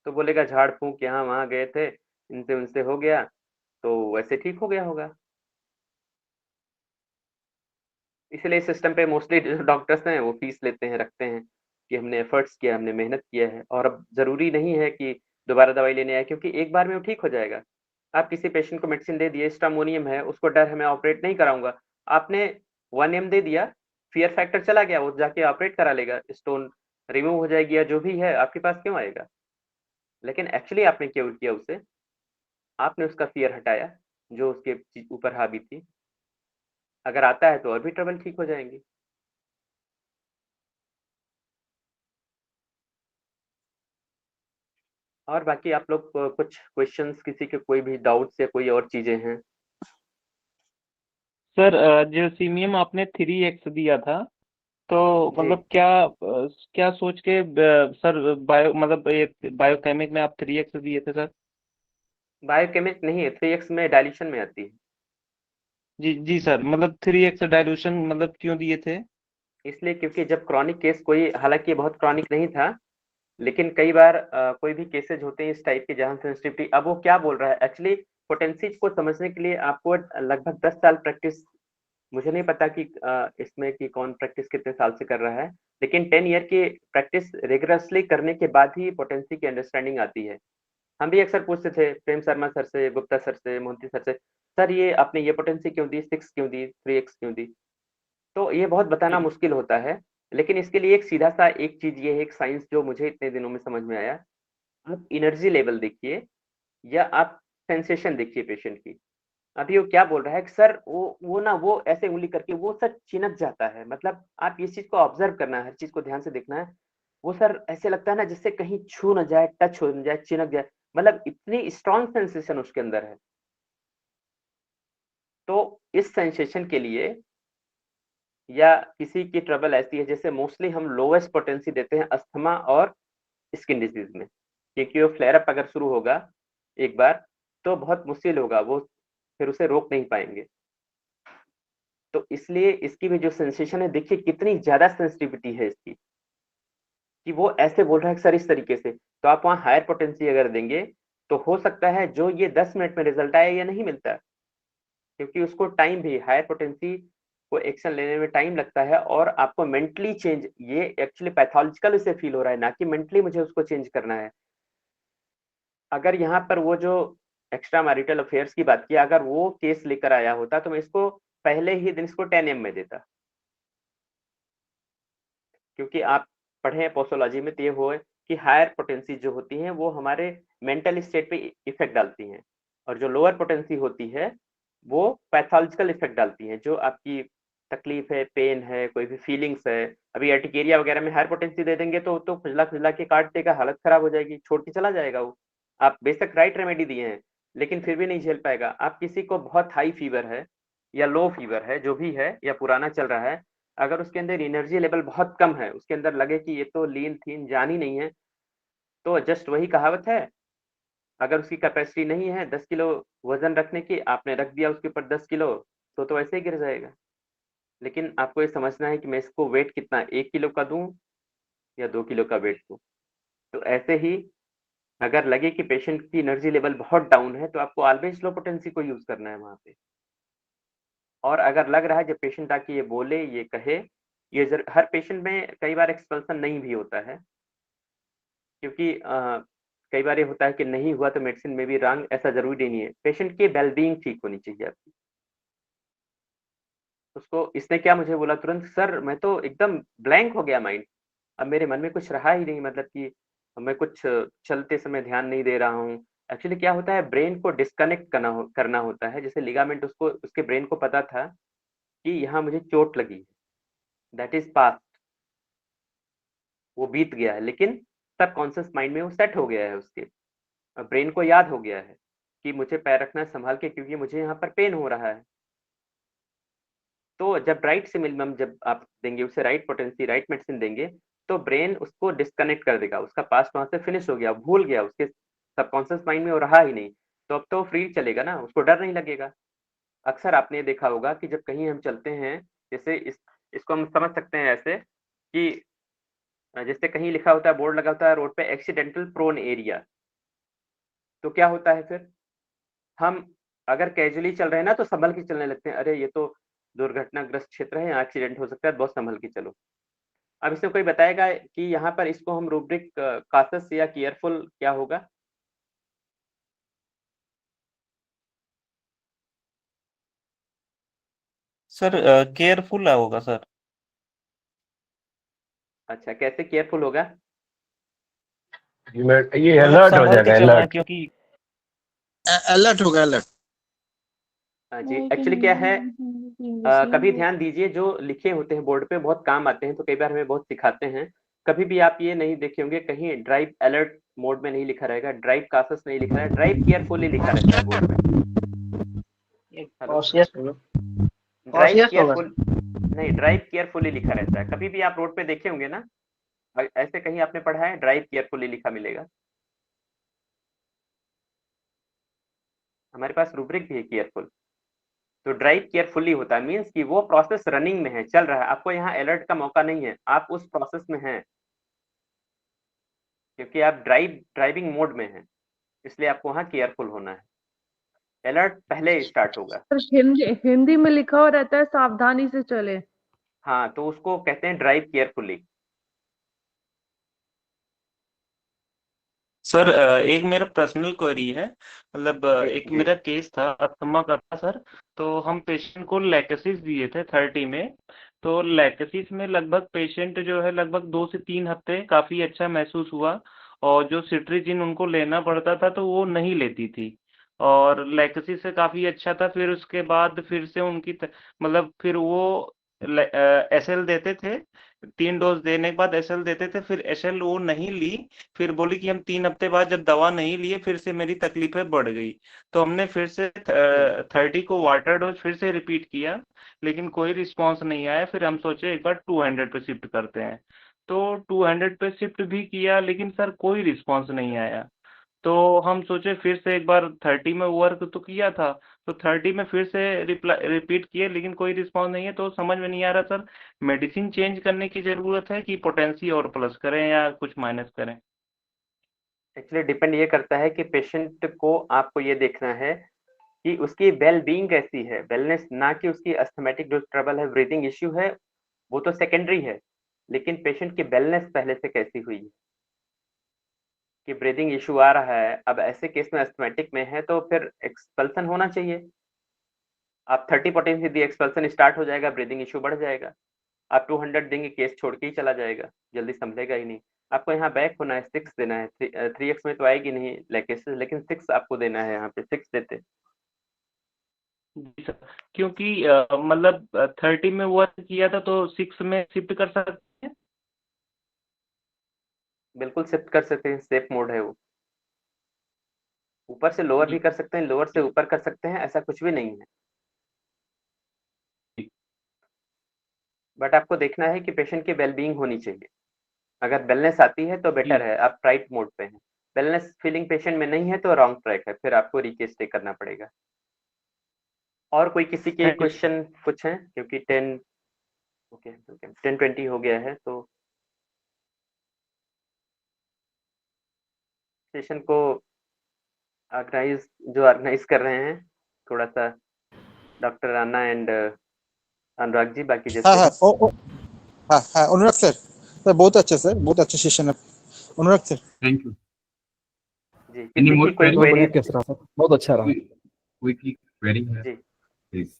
तो बोलेगा झाड़ फूंक, यहाँ वहां गए थे, इनसे उनसे हो गया, तो वैसे ठीक हो गया होगा। इसलिए सिस्टम पे मोस्टली जो डॉक्टर्स हैं वो फीस लेते हैं, रखते हैं कि हमने एफर्ट्स किया, हमने मेहनत किया है, और अब जरूरी नहीं है कि दोबारा दवाई लेने आए, क्योंकि एक बार में वो ठीक हो जाएगा। आप किसी पेशेंट को मेडिसिन दे दिए, स्टामोनियम है, उसको डर है मैं ऑपरेट नहीं कराऊंगा, आपने 1M दे दिया, फियर फैक्टर चला गया, वो जाके ऑपरेट करा लेगा, स्टोन रिमूव हो जाएगी, या जो भी है, आपके पास क्यों आएगा? लेकिन एक्चुअली आपने क्यों किया उसे? आपने उसका फियर हटाया जो उसके ऊपर हावी थी। अगर आता है तो और भी ट्रबल ठीक हो जाएंगी। और बाकी आप लोग कुछ क्वेश्चंस, किसी के कोई भी डाउट्स या कोई और चीजें हैं? सर जो सीमियम आपने 3x दिया था, तो मतलब क्या सोच के सर बायो मतलब ये बायोकेमिक में आप 3x दिए थे सर? बायोकेमिक नहीं है, 3x में डायल्यूशन में आती है। जी जी सर, मतलब 3x डायल्यूशन मतलब क्यों दिए थे? इसलिए क्योंकि जब क्रॉनिक केस कोई, हालांकि बहुत क्रॉनिक नहीं था, लेकिन कई बार कोई भी केसेज होते हैं इस टाइप के जहां सेंसिटिविटी, अब वो क्या बोल रहा है एक्चुअली, पोटेंसी को समझने के लिए आपको लगभग 10 साल प्रैक्टिस, मुझे नहीं पता कि इसमें कि कौन प्रैक्टिस कितने साल से कर रहा है, लेकिन 10 ईयर की प्रैक्टिस रिगरसली करने के बाद ही पोटेंसी की अंडरस्टैंडिंग आती है। हम भी अक्सर पूछते थे प्रेम शर्मा सर से, गुप्ता सर से, मोहंती सर से, सर ये आपने ये पोटेंसी क्यों दी, 6 क्यों दी, 3x क्यों दी? तो ये बहुत बताना मुश्किल होता है, लेकिन इसके लिए एक सीधा सा एक चीज ये है, एक साइंस जो मुझे इतने दिनों में समझ में आया, आप एनर्जी लेवल देखिए या आप सेंसेशन देखिए पेशेंट की। अभी वो क्या बोल रहा है कि सर वो ना वो ऐसे उंगली करके वो सर चिनक जाता है, मतलब आप इस चीज को ऑब्जर्व करना है, हर चीज को ध्यान से देखना है। वो सर ऐसे लगता है ना जिससे कहीं छू न जाए, टच हो न जाए, चिनक जाए, मतलब इतनी स्ट्रॉन्ग सेंसेशन उसके अंदर है। तो इस सेंसेशन के लिए या किसी की ट्रबल ऐसी है जैसे मोस्टली हम लोएस्ट पोटेंसी देते हैं अस्थमा और स्किन डिजीज में, क्योंकि वो फ्लेयर अप अगर शुरू होगा एक बार तो बहुत मुश्किल होगा, वो फिर उसे रोक नहीं पाएंगे। तो इसलिए इसकी भी जो सेंसेशन है, देखिए कितनी ज्यादा सेंसिटिविटी है इसकी, कि वो ऐसे बोल रहा है सर इस तरीके से। तो आप वहाँ हायर पोटेंसी अगर देंगे तो हो सकता है जो ये 10 मिनट में रिजल्ट आए या नहीं मिलता, क्योंकि उसको टाइम भी हायर पोटेंसी को एक्शन लेने में टाइम लगता है। और आपको मेंटली चेंज, ये एक्चुअली पैथोलॉजिकल उसे फील हो रहा है ना कि मेंटली मुझे उसको चेंज करना है। अगर यहाँ पर वो जो एक्स्ट्रा मैरिटल अफेयर्स की बात की, अगर वो केस लेकर आया होता तो मैं इसको पहले ही दिन इसको 10 M में देता, क्योंकि आप पढ़े हैं पोसोलॉजी में तो ये हो कि हायर पोटेंसी जो होती हैं वो हमारे मेंटल स्टेट पे इफेक्ट डालती हैं, और जो लोअर पोटेंसी होती है वो पैथोलॉजिकल इफेक्ट डालती हैं, जो आपकी तकलीफ है, पेन है, कोई भी फीलिंग्स है। अभी अर्टिकेरिया वगैरह में हायर पोटेंसी दे देंगे तो खुजला खुजला के काट देगा, हालत खराब हो जाएगी, छोड़ के चला जाएगा वो। आप बेशक राइट रेमेडी दिए हैं लेकिन फिर भी नहीं झेल पाएगा। आप किसी को बहुत हाई फीवर है या लो फीवर है, जो भी है, या पुराना चल रहा है, अगर उसके अंदर एनर्जी लेवल बहुत कम है, उसके अंदर लगे कि ये तो लीन थीन जान ही नहीं है, तो जस्ट वही कहावत है, अगर उसकी कैपेसिटी नहीं है 10 किलो वजन रखने की, आपने रख दिया उसके ऊपर 10 किलो, तो वैसे ही गिर जाएगा। लेकिन आपको ये समझना है कि मैं इसको वेट कितना 1 किलो का दूं या 2 किलो का वेट दूं। तो ऐसे ही अगर लगे कि पेशेंट की एनर्जी लेवल बहुत डाउन है तो आपको ऑलवेज लो पोटेंसी को यूज करना है वहां पे। और अगर लग रहा है जब पेशेंट आके ये बोले, ये कहे, ये हर पेशेंट में कई बार एक्सपल्सन नहीं भी होता है, क्योंकि कई बार ये होता है कि नहीं हुआ तो मेडिसिन में भी रंग, ऐसा जरूरी नहीं है। पेशेंट की वेलबींग ठीक होनी चाहिए आपकी। उसको इसने क्या मुझे बोला तुरंत, सर मैं तो एकदम ब्लैंक हो गया माइंड, अब मेरे मन में कुछ रहा ही नहीं, मतलब कि मैं कुछ चलते समय ध्यान नहीं दे रहा हूँ। एक्चुअली क्या होता है, ब्रेन को डिस्कनेक्ट करना होता है। जैसे लिगामेंट, उसको उसके ब्रेन को पता था कि यहाँ मुझे चोट लगी, दैट इज पास्ट, वो बीत गया है, लेकिन सब कॉन्शियस माइंड में वो सेट हो गया है, उसके ब्रेन को याद हो गया है कि मुझे पैर रखना है संभाल के, क्योंकि मुझे यहाँ पर पेन हो रहा है। तो जब राइट सिमिलम जब आप देंगे उसे, राइट पोटेंसी, राइट मेडिसिन देंगे, तो ब्रेन उसको डिस्कनेक्ट कर देगा, उसका पास्ट वहां से फिनिश हो गया, भूल गया, उसके सबकॉन्शियस माइंड में वो रहा ही नहीं। तो अब तो फ्री चलेगा ना, उसको डर नहीं लगेगा। अक्सर आपने देखा होगा कि जब कहीं हम चलते हैं, जैसे इसको हम समझ सकते हैं ऐसे कि जैसे कहीं लिखा होता है, बोर्ड लगा होता है रोड पे, एक्सीडेंटल प्रोन एरिया, तो क्या होता है फिर, हम अगर कैजुअली चल रहे हैं ना तो संभल के चलने लगते हैं, अरे ये तो दुर्घटनाग्रस्त क्षेत्र है, यहाँ एक्सीडेंट हो सकता है, बहुत संभल के चलो। अब इसमें कोई बताएगा कि यहाँ पर इसको हम रूब्रिक कासस या केयरफुल क्या होगा? सर केयरफुल होगा सर। अच्छा, कैसे केयरफुल होगा? ये अलर्ट हो संभल के जाएगा, चलना, अलर्ट। क्योंकि अलर्ट होगा, अलर्ट। जी, एक्चुअली क्या है, कभी ध्यान दीजिए जो लिखे होते हैं बोर्ड पे बहुत काम आते हैं, तो कई बार हमें बहुत सिखाते हैं। कभी भी आप ये नहीं देखे होंगे कहीं ड्राइव अलर्ट मोड में नहीं लिखा रहेगा, ड्राइव कासस नहीं लिखा है, ड्राइव केयरफुली लिखा रहता है बोर्ड पे। ड्राइव केयरफुल नहीं, ड्राइव केयरफुली लिखा रहता है। कभी भी आप रोड पे देखे होंगे ना, ऐसे कहीं आपने पढ़ा है ड्राइव केयरफुली लिखा मिलेगा? हमारे पास रूब्रिक भी है केयरफुल। तो ड्राइव केयरफुली होता है, मीन्स कि वो प्रोसेस रनिंग में है, चल रहा है, आपको यहाँ अलर्ट का मौका नहीं है, आप उस प्रोसेस में हैं, क्योंकि आप ड्राइविंग मोड में हैं, इसलिए आपको वहाँ केयरफुल होना है। अलर्ट पहले स्टार्ट होगा। हिंदी में लिखा हुआ रहता है सावधानी से चले। हाँ, तो उसको कहते हैं ड्राइव केयरफुली। सर एक मेरा पर्सनल क्वेरी है, मतलब एक मेरा केस था अस्थमा का था सर। तो हम पेशेंट को लैकेसिस दिए थे 30 में। तो लैकेसिस में लगभग पेशेंट जो है लगभग 2 से 3 हफ्ते काफ़ी अच्छा महसूस हुआ, और जो सिट्रीजिन उनको लेना पड़ता था तो वो नहीं लेती थी। और लेगेसी से काफी अच्छा था। फिर उसके बाद फिर से उनकी मतलब फिर वो एसएल देते थे, 3 डोज देने के बाद एसएल देते थे, फिर एसएल वो नहीं ली। फिर बोली कि हम 3 हफ्ते बाद जब दवा नहीं लिए फिर से मेरी तकलीफें बढ़ गई। तो हमने फिर से 30 को वाटर डोज फिर से रिपीट किया, लेकिन कोई रिस्पॉन्स नहीं आया। फिर हम सोचे एक बार 200 पे शिफ्ट करते हैं, तो 200 पे शिफ्ट भी किया, लेकिन सर कोई रिस्पॉन्स नहीं आया। तो हम सोचे फिर से एक बार 30 में वर्क तो किया था, तो 30 में फिर से रिपीट किए, लेकिन कोई रिस्पॉन्स नहीं है। तो समझ में नहीं आ रहा सर, मेडिसिन चेंज करने की जरूरत है कि पोटेंसी और प्लस करें या कुछ माइनस करें? एक्चुअली डिपेंड ये करता है कि पेशेंट को आपको ये देखना है कि उसकी वेल बीइंग कैसी है, वेलनेस, ना कि उसकी अस्थमेटिक जो ट्रबल है, ब्रीदिंग इश्यू है, वो तो सेकेंडरी है, लेकिन पेशेंट की वेलनेस पहले से कैसी हुई है कि ब्रीदिंग इशू आ रहा है। अब ऐसे केस में अस्थमेटिक में है तो फिर एक्सपल्सन होना चाहिए। आप 30 पोटेंसी दी, एक्सपल्सन स्टार्ट हो जाएगा, ब्रीदिंग इशू बढ़ जाएगा। आप 200 देंगे, केस छोड़ के ही चला जाएगा, जल्दी संभलेगा ही नहीं। आपको यहाँ बैक होना है, 6 देना है। 3x में तो आएगी नहीं लेकेसिस, लेकिन 6 आपको देना है, यहाँ पे 6 देते। जी सर, क्योंकि मतलब 30 में वर्क किया था तो 6 में शिफ्ट कर सकते हैं? बिल्कुल शिफ्ट कर सकते हैं, सेफ मोड है वो। ऊपर से लोअर भी कर सकते हैं, लोअर से ऊपर कर सकते हैं, ऐसा कुछ भी नहीं है। बट आपको देखना है कि पेशेंट की वेलबींग होनी चाहिए। अगर वेलनेस आती है तो बेटर है, आप राइट मोड पे हैं। वेलनेस फीलिंग पेशेंट में नहीं है तो रॉन्ग ट्रैक है, फिर आपको रीकेस स्टे करना पड़ेगा। और कोई किसी के क्वेश्चन कुछ हैं? क्योंकि 10:20 हो गया है, तो सेशन को ऑर्गेनाइज कर रहे हैं थोड़ा सा डॉक्टर राणा एंड अनुराग जी, बाकी जैसे अनुराग सर बहुत अच्छा सर, बहुत अच्छा सेशन है अनुराग सर। थैंक यू जी। एनी मोर कोई क्वेरी? बहुत अच्छा रहा। क्विकली क्वेरी है जी please,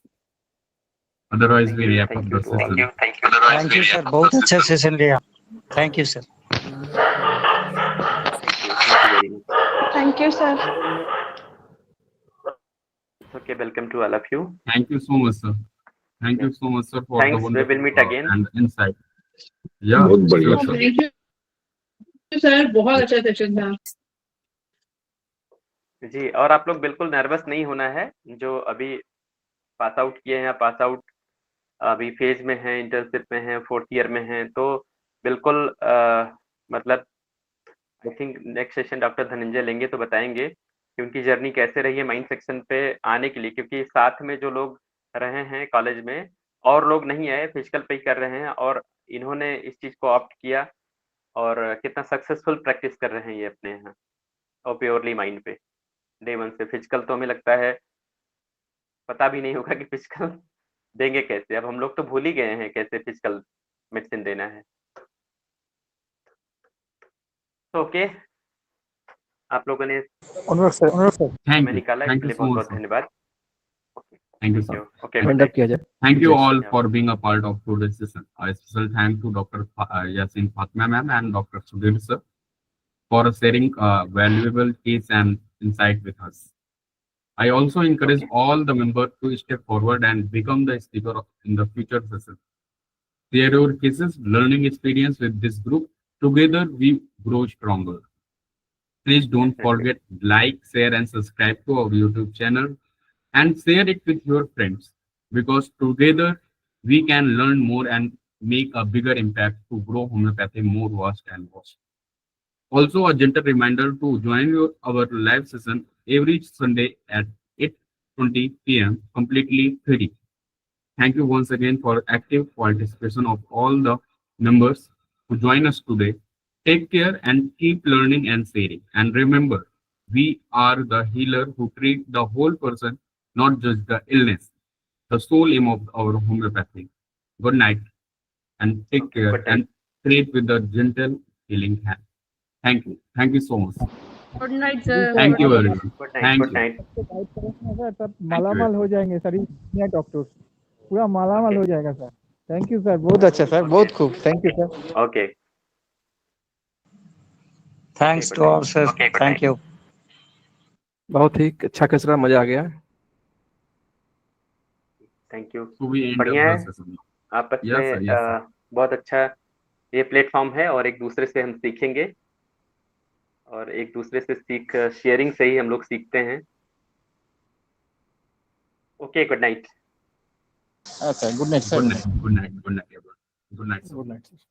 otherwise we wrap up the session. Thank you sir, बहुत अच्छा सेशन लिया। Thank you sir. Thank you sir. Okay, welcome to all of you. Thank you so much, sir. Thank you so much, sir, for the Thanks. We wonderful will meet again. and insight. Yeah, बहुत बढ़िया sure, sir. Thank you sir, बहुत अच्छा session था। जी, और आप लोग बिल्कुल nervous नहीं होना है, जो अभी पास आउट किए हैं या पास आउट अभी फेज में हैं, इंटर्नशिप में हैं, 4th ईयर में हैं, तो बिल्कुल मतलब I think next session doctor Dhananjay लेंगे तो बताएंगे कि उनकी जर्नी कैसे रही है माइंड सेक्शन पे आने के लिए। क्योंकि साथ में जो लोग रहे हैं कॉलेज में और लोग नहीं आए, फिजिकल पे ही कर रहे हैं, और इन्होंने इस चीज़ को ऑप्ट किया और कितना सक्सेसफुल प्रैक्टिस कर रहे हैं ये अपने यहाँ, और प्योरली माइंड पे डे 1 से। फिजिकल तो हमें लगता है पता भी नहीं होगा कि फिजिकल देंगे कैसे। अब हम लोग तो भूल ही गए हैं कैसे फिजिकल मेडिसिन देना है। तो ओके, आप लोगों ने अनुराग सर समय निकाला, इसके लिए बहुत बहुत धन्यवाद। Thank you, sir. Okay, Hand up किया जाए। Thank you all for being a part of today's session. A special thank to Dr. Yasin Fatma ma'am and Dr. Sudhir sir for sharing valuable tips and insight with us. I also encourage all the members to step forward and become the speaker in the future session. Share your cases, learning experience with this group. Together we grow stronger. Please don't forget like, share and subscribe to our YouTube channel and share it with your friends, because together we can learn more and make a bigger impact to grow homeopathy more vast and vast. Also, a gentle reminder to join our live session every Sunday at 8:20 p.m. completely free. Thank you once again for active participation of all the members who join us today. Take care and keep learning and sharing. And remember, we are the healer who treat the whole person, not just the illness, the soul aim of our homeopathy. Good night and take care and treat with a gentle healing hand. Thank you. Thank you so much. Good night sir. Thank you everyone. Thank you. Sir मालामाल हो जाएंगे sir, doctor पूरा मालामाल हो जाएगा sir. Thank you sir, बहुत अच्छा sir, बहुत खूब। Thank you sir. Okay, thanks to all sir, thank you. बहुत ही अच्छा कचरा, मजा आ गया। Thank you. So we end बढ़िया up है, the session. आपस Yes, में sir. Yes, sir. बहुत अच्छा ये प्लेटफॉर्म है और एक दूसरे से हम सीखेंगे और एक दूसरे से शेयरिंग से ही हम लोग सीखते हैं। Okay, good night. Okay, good night, sir. Good night. Good night. Good night, everyone. Good night, sir. Good night.